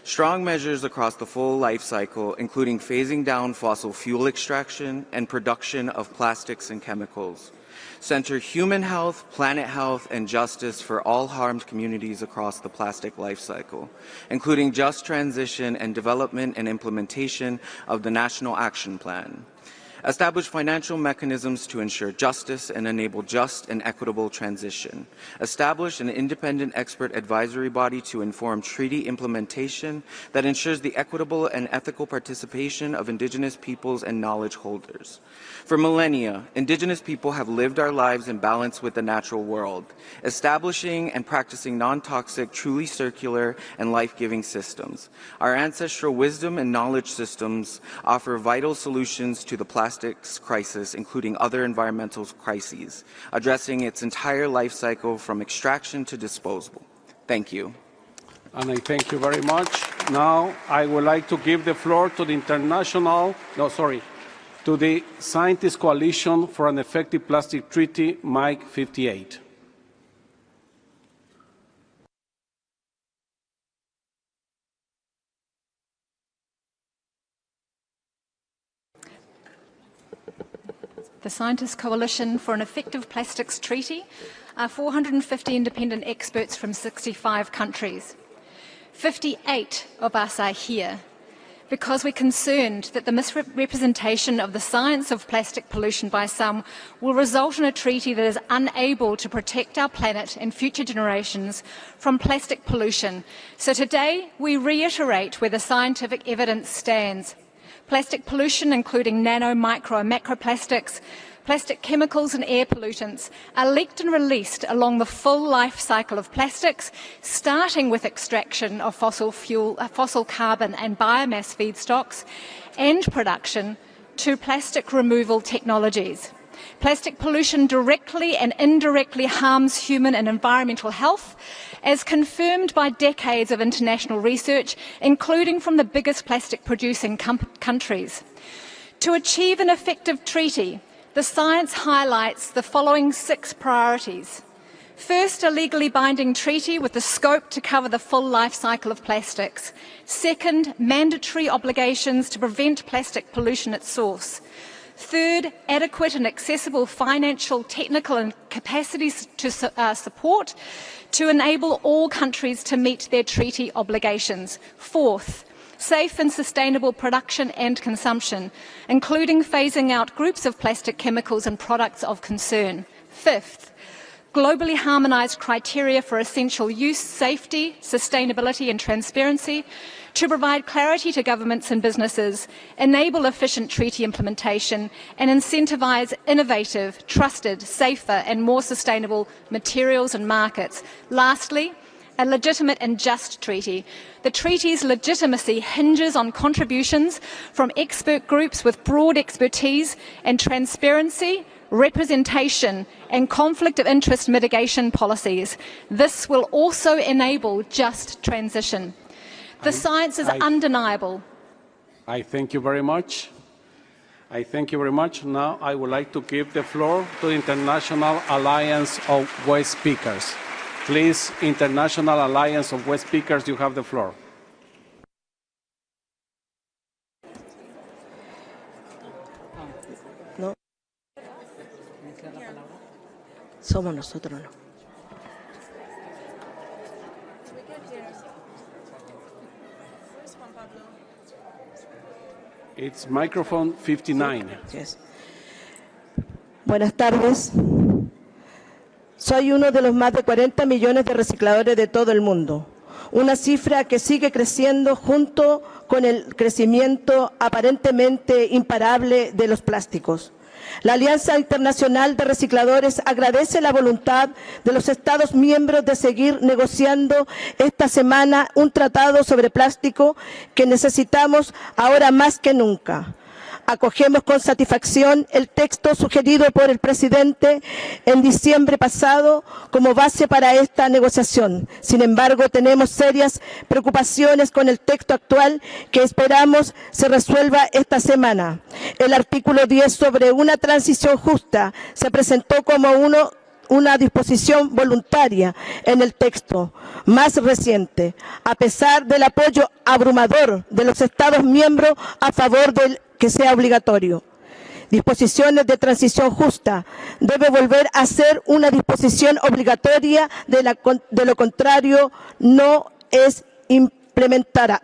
Strong measures across the full life cycle, including phasing down fossil fuel extraction and production of plastics and chemicals. Center human health, planet health, and justice for all harmed communities across the plastic life cycle, including just transition and development and implementation of the National Action Plan. Establish financial mechanisms to ensure justice and enable just and equitable transition. Establish an independent expert advisory body to inform treaty implementation that ensures the equitable and ethical participation of Indigenous peoples and knowledge holders. For millennia, Indigenous people have lived our lives in balance with the natural world, establishing and practicing non-toxic, truly circular, and life-giving systems. Our ancestral wisdom and knowledge systems offer vital solutions to the plastics crisis, including other environmental crises, addressing its entire life cycle from extraction to disposal. Thank you. And I thank you very much. Now I would like to give the floor to the to the Scientist Coalition for an Effective Plastic Treaty, mic 58. The Scientist Coalition for an Effective Plastics Treaty are 450 independent experts from 65 countries. 58 of us are here because we're concerned that the misrepresentation of the science of plastic pollution by some will result in a treaty that is unable to protect our planet and future generations from plastic pollution. So today we reiterate where the scientific evidence stands. plastic pollution, including nano, micro and macroplastics, plastic chemicals and air pollutants, are leaked and released along the full life cycle of plastics, starting with extraction of fossil carbon and biomass feedstocks, and production to plastic removal technologies. Plastic pollution directly and indirectly harms human and environmental health, as confirmed by decades of international research, including from the biggest plastic-producing countries. To achieve an effective treaty, the science highlights the following 6 priorities. First, a legally binding treaty with the scope to cover the full life cycle of plastics. Second, mandatory obligations to prevent plastic pollution at source. Third, adequate and accessible financial, technical and capacities to support to enable all countries to meet their treaty obligations. Fourth, safe and sustainable production and consumption, including phasing out groups of plastic chemicals and products of concern. Fifth, globally harmonised criteria for essential use, safety, sustainability and transparency to provide clarity to governments and businesses, enable efficient treaty implementation and incentivise innovative, trusted, safer and more sustainable materials and markets. Lastly, a legitimate and just treaty. The treaty's legitimacy hinges on contributions from expert groups with broad expertise and transparency, representation and conflict of interest mitigation policies. This will also enable just transition. The science is undeniable. I thank you very much. I thank you very much. Now I would like to give the floor to the International Alliance of West Speakers. Please, International Alliance of West Speakers, you have the floor. No. Somos nosotros, no. It's microphone 59. Yes. Buenas tardes. Soy uno de los más de 40 millones de recicladores de todo el mundo, una cifra que sigue creciendo junto con el crecimiento aparentemente imparable de los plásticos. La Alianza Internacional de Recicladores agradece la voluntad de los Estados miembros de seguir negociando esta semana un tratado sobre plástico que necesitamos ahora más que nunca. Acogemos con satisfacción el texto sugerido por el presidente en diciembre pasado como base para esta negociación. Sin embargo, tenemos serias preocupaciones con el texto actual que esperamos se resuelva esta semana. El artículo 10 sobre una transición justa se presentó como una disposición voluntaria en el texto más reciente, a pesar del apoyo abrumador de los Estados miembros a favor del que sea obligatorio. Disposiciones de transición justa debe volver a ser una disposición obligatoria, de lo contrario no se implementará.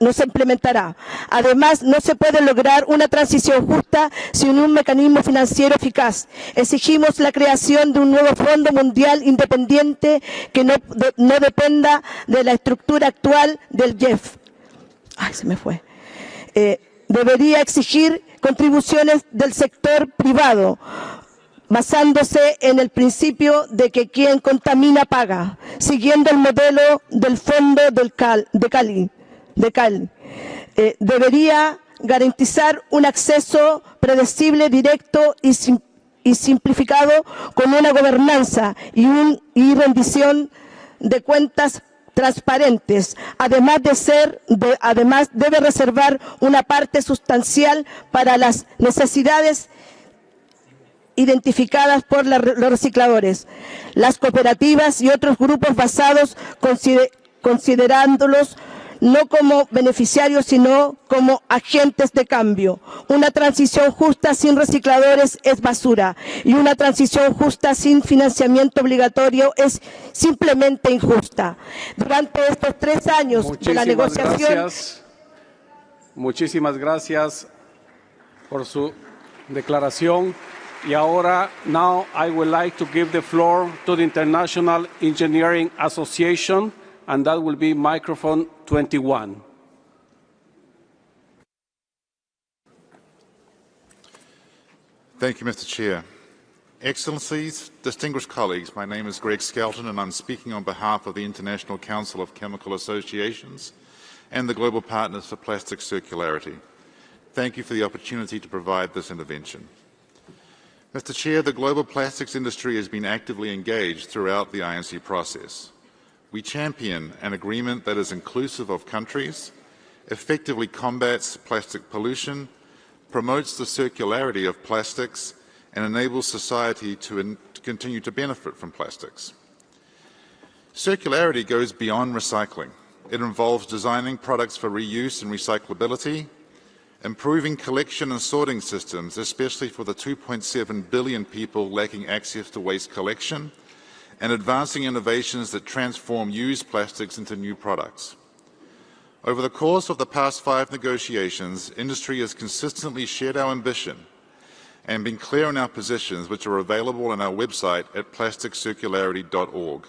Además, no se puede lograr una transición justa sin un mecanismo financiero eficaz. Exigimos la creación de un nuevo Fondo Mundial independiente que no dependa de la estructura actual del GEF. Debería exigir contribuciones del sector privado, basándose en el principio de que quien contamina paga, siguiendo el modelo del Fondo de Cali. Debería garantizar un acceso predecible, directo y simplificado, con una gobernanza y rendición de cuentas transparentes. Además, debe reservar una parte sustancial para las necesidades identificadas por los recicladores, las cooperativas y otros grupos basados, considerándolos no como beneficiarios, sino como agentes de cambio. Una transición justa sin recicladores es basura, y una transición justa sin financiamiento obligatorio es simplemente injusta. Durante estos 3 años de la negociación... Muchísimas gracias por su declaración. Y ahora, now I would like to give the floor to the International Engineering Association, and that will be microphone 21. Thank you, Mr. Chair. Excellencies, distinguished colleagues, my name is Greg Skelton and I'm speaking on behalf of the International Council of Chemical Associations and the Global Partners for Plastic Circularity. Thank you for the opportunity to provide this intervention. Mr. Chair, the global plastics industry has been actively engaged throughout the INC process. We champion an agreement that is inclusive of countries, effectively combats plastic pollution, promotes the circularity of plastics, and enables society to continue to benefit from plastics. Circularity goes beyond recycling. It involves designing products for reuse and recyclability, improving collection and sorting systems, especially for the 2.7 billion people lacking access to waste collection, and advancing innovations that transform used plastics into new products. Over the course of the past 5 negotiations, industry has consistently shared our ambition and been clear in our positions, which are available on our website at plasticcircularity.org.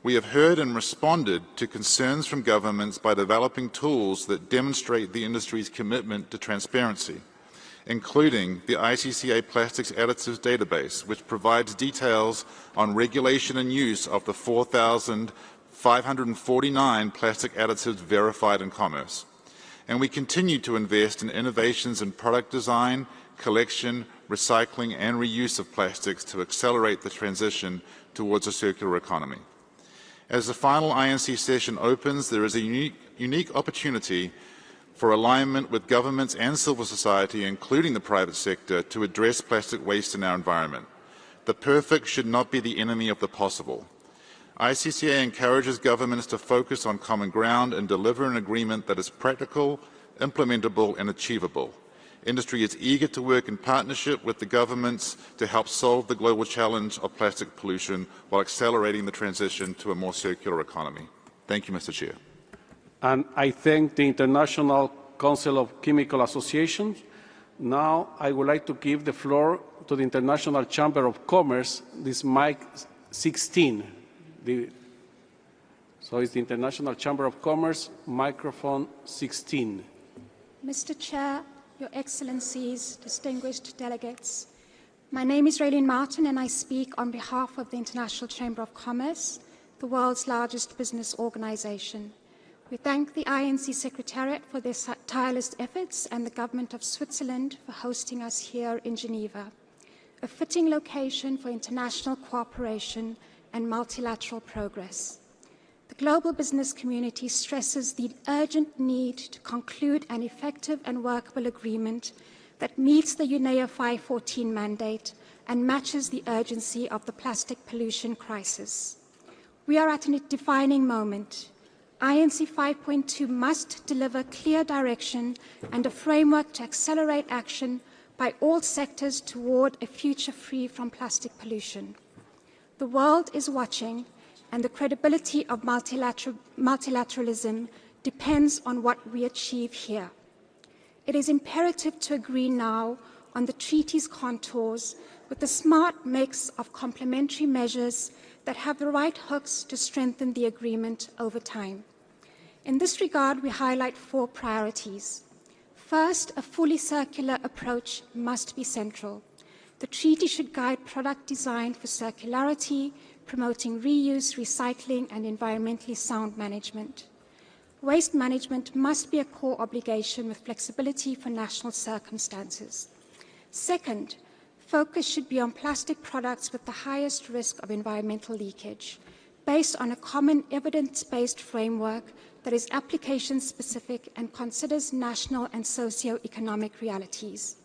We have heard and responded to concerns from governments by developing tools that demonstrate the industry's commitment to transparency, including the ICCA Plastics Additives Database, which provides details on regulation and use of the 4,549 plastic additives verified in commerce. And we continue to invest in innovations in product design, collection, recycling and reuse of plastics to accelerate the transition towards a circular economy. As the final INC session opens, there is a unique opportunity for alignment with governments and civil society, including the private sector, to address plastic waste in our environment. The perfect should not be the enemy of the possible. ICCA encourages governments to focus on common ground and deliver an agreement that is practical, implementable and achievable. Industry is eager to work in partnership with the governments to help solve the global challenge of plastic pollution while accelerating the transition to a more circular economy. Thank you, Mr. Chair. And I thank the International Council of Chemical Associations. Now I would like to give the floor to the International Chamber of Commerce, this mic 16. So it's the International Chamber of Commerce, microphone 16. Mr. Chair, Your Excellencies, distinguished delegates, my name is Raylene Martin and I speak on behalf of the International Chamber of Commerce, the world's largest business organization. We thank the INC Secretariat for their tireless efforts and the Government of Switzerland for hosting us here in Geneva, a fitting location for international cooperation and multilateral progress. The global business community stresses the urgent need to conclude an effective and workable agreement that meets the UNEA 514 mandate and matches the urgency of the plastic pollution crisis. We are at a defining moment. INC 5.2 must deliver clear direction and a framework to accelerate action by all sectors toward a future free from plastic pollution. The world is watching, and the credibility of multilateralism depends on what we achieve here. It is imperative to agree now on the treaty's contours with a smart mix of complementary measures that have the right hooks to strengthen the agreement over time. In this regard, we highlight 4 priorities. First, a fully circular approach must be central. The treaty should guide product design for circularity, promoting reuse, recycling, and environmentally sound management. Waste management must be a core obligation with flexibility for national circumstances. Second, focus should be on plastic products with the highest risk of environmental leakage, based on a common evidence-based framework that is application-specific and considers national and socio-economic realities.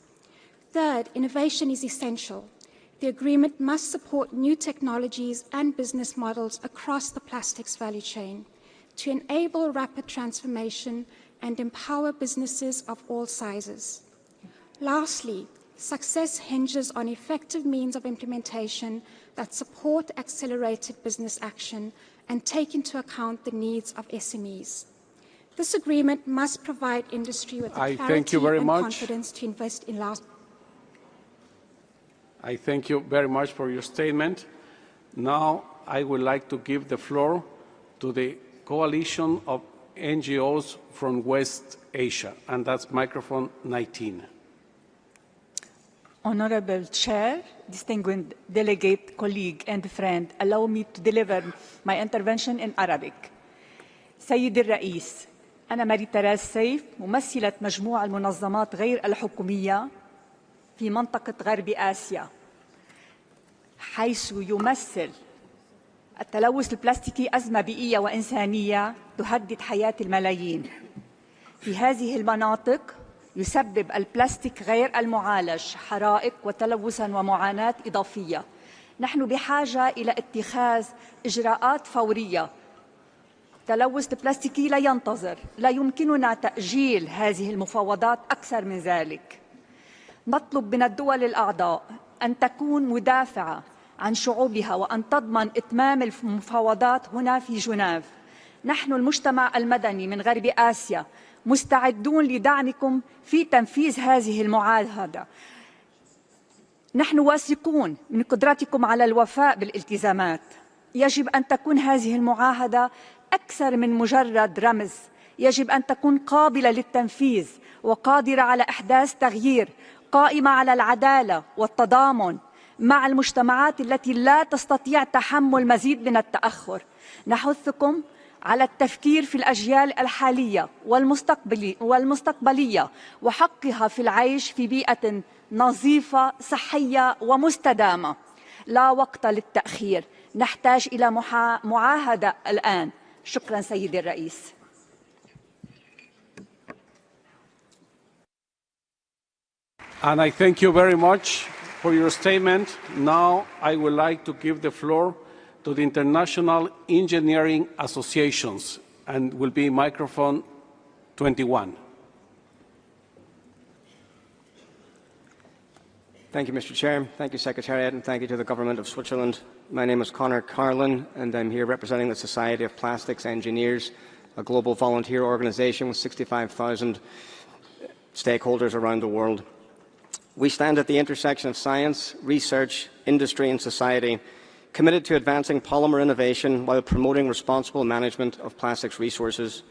Third, innovation is essential. The agreement must support new technologies and business models across the plastics value chain to enable rapid transformation and empower businesses of all sizes. Lastly, success hinges on effective means of implementation that support accelerated business action and take into account the needs of SMEs. This agreement must provide industry with the clarity and confidence to invest in I thank you very much for your statement. Now I would like to give the floor to the Coalition of NGOs from West Asia, and that's microphone 19. Honorable Chair, distinguished delegate, colleague, and friend, allow me to deliver my intervention in Arabic. سيد الرئيس، أنا ماري تراز سيف، ممثلة مجموعة المنظمات غير الحكومية في منطقة غرب آسيا، حيث يمثل التلوث البلاستيكي أزمة بيئية وإنسانية تهدد حياة الملايين. في هذه المناطق يسبب البلاستيك غير المعالج حرائق وتلوثاً ومعاناة إضافية. نحن بحاجة إلى اتخاذ إجراءات فورية. التلوث البلاستيكي لا ينتظر، لا يمكننا تأجيل هذه المفاوضات أكثر من ذلك. نطلب من الدول الأعضاء أن تكون مدافعة عن شعوبها وأن تضمن إتمام المفاوضات هنا في جنيف. نحن المجتمع المدني من غرب آسيا مستعدون لدعمكم في تنفيذ هذه المعاهدة. نحن واثقون من قدرتكم على الوفاء بالالتزامات. يجب أن تكون هذه المعاهدة أكثر من مجرد رمز، يجب أن تكون قابلة للتنفيذ وقادرة على إحداث تغيير، قائمة على العدالة والتضامن مع المجتمعات التي لا تستطيع تحمل مزيد من التأخر. نحثكم على التفكير في الأجيال الحالية والمستقبلية وحقها في العيش في بيئة نظيفة صحية ومستدامة. لا وقت للتأخير، نحتاج إلى معاهدة الآن. شكرا سيدي الرئيس. And I thank you very much for your statement. Now I would like to give the floor to the International Engineering Associations, and will be microphone 21. Thank you, Mr. Chair. Thank you, Secretariat, and thank you to the Government of Switzerland. My name is Conor Carlin, and I'm here representing the Society of Plastics Engineers, a global volunteer organization with 65,000 stakeholders around the world. We stand at the intersection of science, research, industry, and society, committed to advancing polymer innovation while promoting responsible management of plastics resources.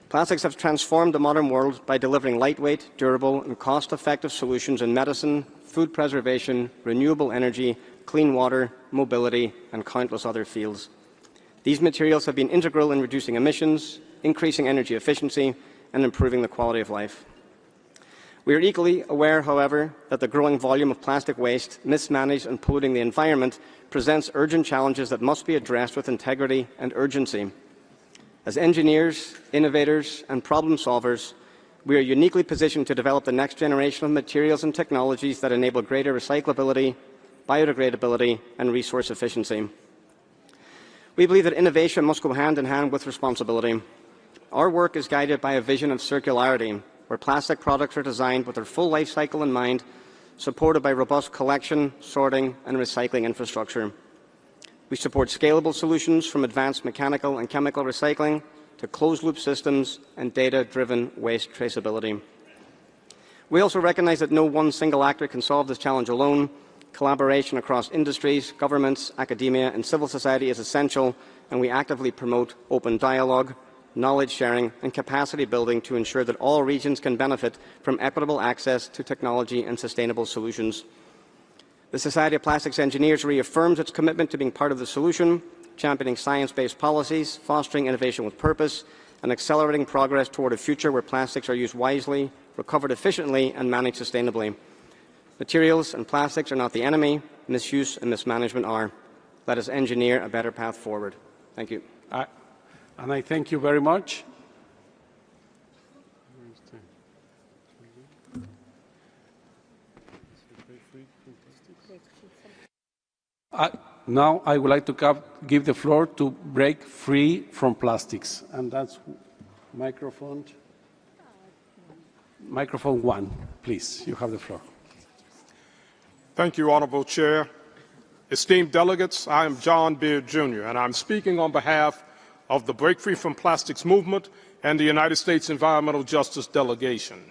Plastics have transformed the modern world by delivering lightweight, durable, and cost-effective solutions in medicine, food preservation, renewable energy, clean water, mobility, and countless other fields. These materials have been integral in reducing emissions, increasing energy efficiency, and improving the quality of life. We are equally aware, however, that the growing volume of plastic waste, mismanaged and polluting the environment, presents urgent challenges that must be addressed with integrity and urgency. As engineers, innovators, and problem solvers, we are uniquely positioned to develop the next generation of materials and technologies that enable greater recyclability, biodegradability, and resource efficiency. We believe that innovation must go hand in hand with responsibility. Our work is guided by a vision of circularity, where plastic products are designed with their full life cycle in mind, supported by robust collection, sorting, and recycling infrastructure. We support scalable solutions from advanced mechanical and chemical recycling to closed-loop systems and data-driven waste traceability. We also recognise that no one single actor can solve this challenge alone. Collaboration across industries, governments, academia, and civil society is essential, and we actively promote open dialogue, knowledge sharing, and capacity building to ensure that all regions can benefit from equitable access to technology and sustainable solutions. The Society of Plastics Engineers reaffirms its commitment to being part of the solution, championing science-based policies, fostering innovation with purpose, and accelerating progress toward a future where plastics are used wisely, recovered efficiently, and managed sustainably. Materials and plastics are not the enemy. Misuse and mismanagement are. Let us engineer a better path forward. Thank you. And I thank you very much. Now I would like to give the floor to Break Free from Plastics, and that's microphone 1, please. You have the floor. Thank you, Honorable Chair. Esteemed delegates, I am John Beard, Jr., and I'm speaking on behalf of the Break Free from Plastics movement and the United States Environmental Justice Delegation.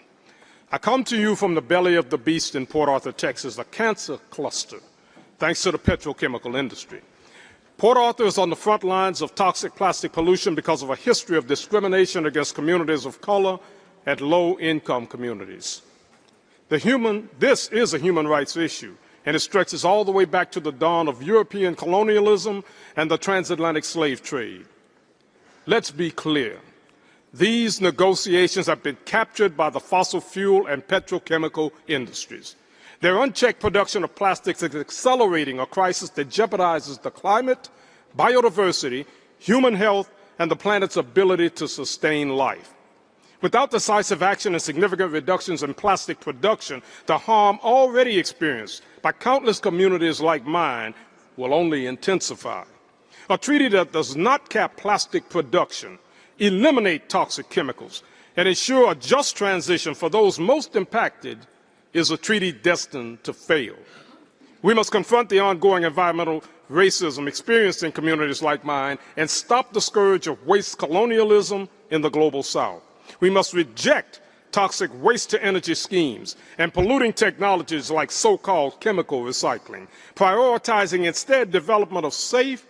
I come to you from the belly of the beast in Port Arthur, Texas, a cancer cluster, thanks to the petrochemical industry. Port Arthur is on the front lines of toxic plastic pollution because of a history of discrimination against communities of color and low-income communities. This is a human rights issue, and it stretches all the way back to the dawn of European colonialism and the transatlantic slave trade. Let's be clear. These negotiations have been captured by the fossil fuel and petrochemical industries. Their unchecked production of plastics is accelerating a crisis that jeopardizes the climate, biodiversity, human health, and the planet's ability to sustain life. Without decisive action and significant reductions in plastic production, the harm already experienced by countless communities like mine will only intensify. A treaty that does not cap plastic production, eliminate toxic chemicals, and ensure a just transition for those most impacted is a treaty destined to fail. We must confront the ongoing environmental racism experienced in communities like mine and stop the scourge of waste colonialism in the global South. We must reject toxic waste-to-energy schemes and polluting technologies like so-called chemical recycling, prioritizing instead development of safe,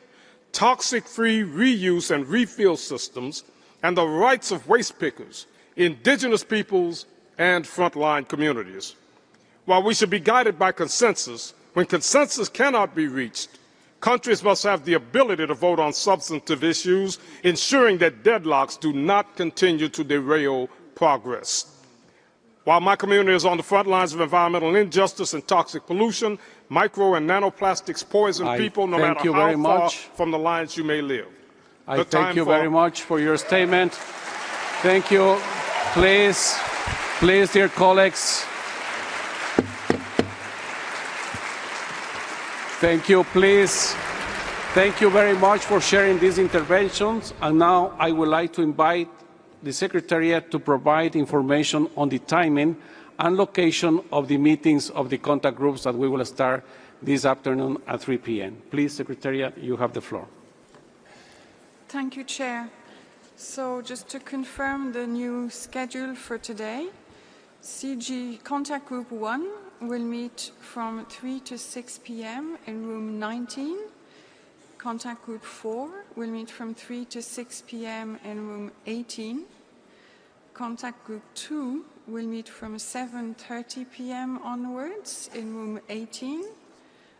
toxic-free reuse and refill systems and the rights of waste pickers, indigenous peoples, and frontline communities. While we should be guided by consensus, when consensus cannot be reached, countries must have the ability to vote on substantive issues, ensuring that deadlocks do not continue to derail progress. While my community is on the front lines of environmental injustice and toxic pollution, micro and nanoplastics poison people no matter how far from the lines you may live. I thank you very much for your statement. Thank you. Please, dear colleagues. Thank you, please. Thank you very much for sharing these interventions. And now I would like to invite the Secretariat to provide information on the timing and location of the meetings of the contact groups that we will start this afternoon at 3 p.m. Please, Secretariat, you have the floor. Thank you, Chair. So just to confirm the new schedule for today, CG Contact Group 1 will meet from 3 to 6 p.m. in room 19. Contact Group 4 will meet from 3 to 6 p.m. in room 18. Contact Group 2 will meet from 7:30 p.m. onwards in room 18.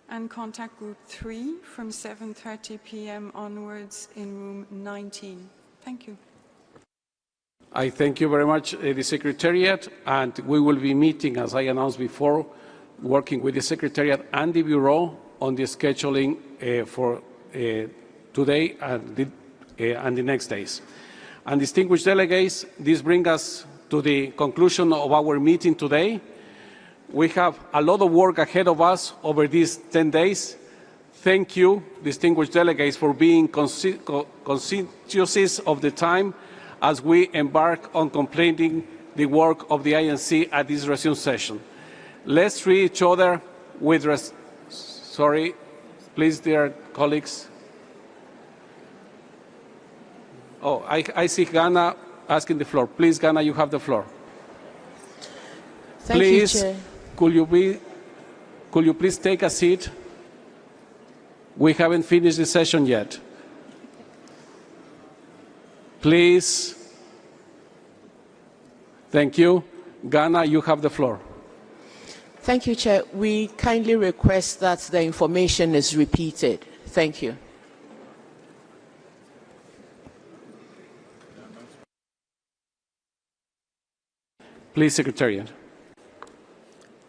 And Contact Group 3 from 7:30 p.m. onwards in room 19. Thank you. I thank you very much, the Secretariat, and we will be meeting, as I announced before, working with the Secretariat and the Bureau on the scheduling for today and the next days. And distinguished delegates, this brings us to the conclusion of our meeting today. We have a lot of work ahead of us over these 10 days. Thank you, distinguished delegates, for being conscientious of the time as we embark on completing the work of the INC at this resume session. Let's treat each other with sorry, please, dear colleagues. Oh, I see Ghana asking the floor. Please, Ghana, you have the floor. Thank you, Chair. Could you please take a seat? We haven't finished the session yet. Please. Thank you. Ghana, you have the floor. Thank you, Chair. We kindly request that the information is repeated. Thank you. Please, Secretariat.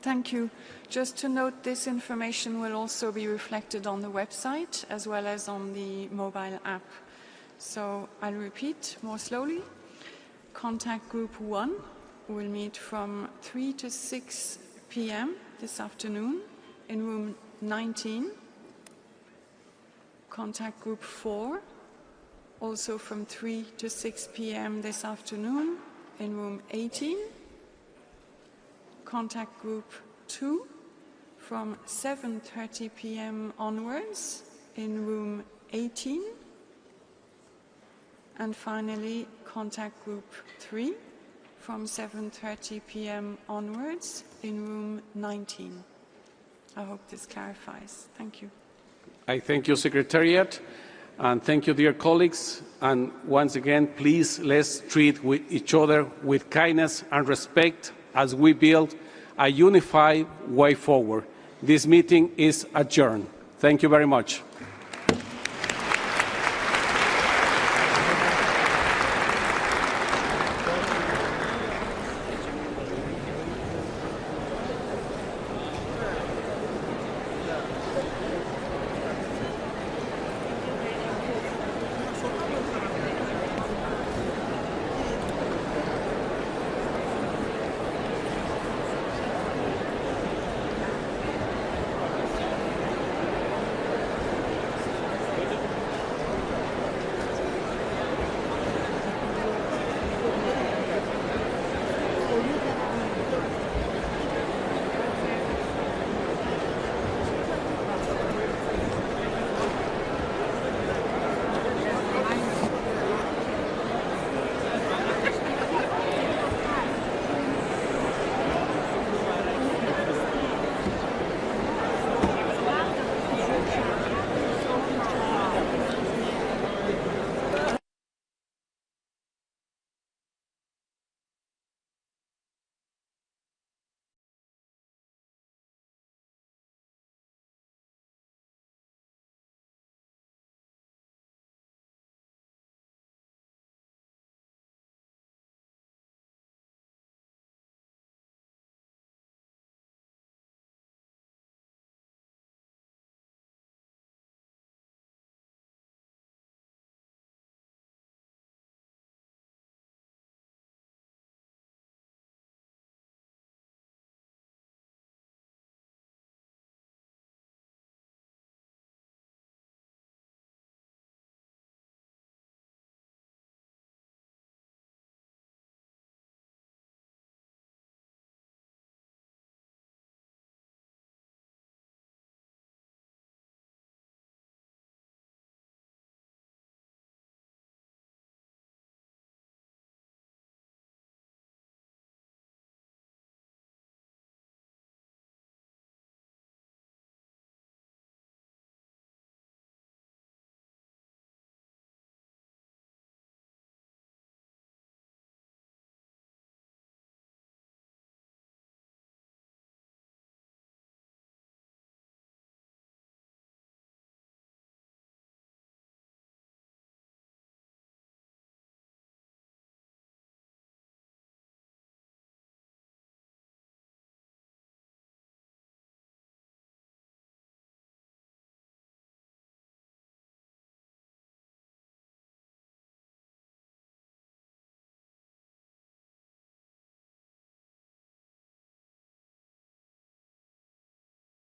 Thank you. Just to note, this information will also be reflected on the website as well as on the mobile app. So I'll repeat more slowly. Contact Group 1 will meet from 3 to 6 p.m. this afternoon in room 19. Contact Group 4 also from 3 to 6 p.m. this afternoon in room 18. Contact Group 2 from 7:30 p.m. onwards in room 18. And finally, Contact Group 3 from 7:30 p.m. onwards in room 19. I hope this clarifies. Thank you. I thank you, Secretariat, and thank you, dear colleagues. And once again, please, let's treat each other with kindness and respect as we build a unified way forward. This meeting is adjourned. Thank you very much.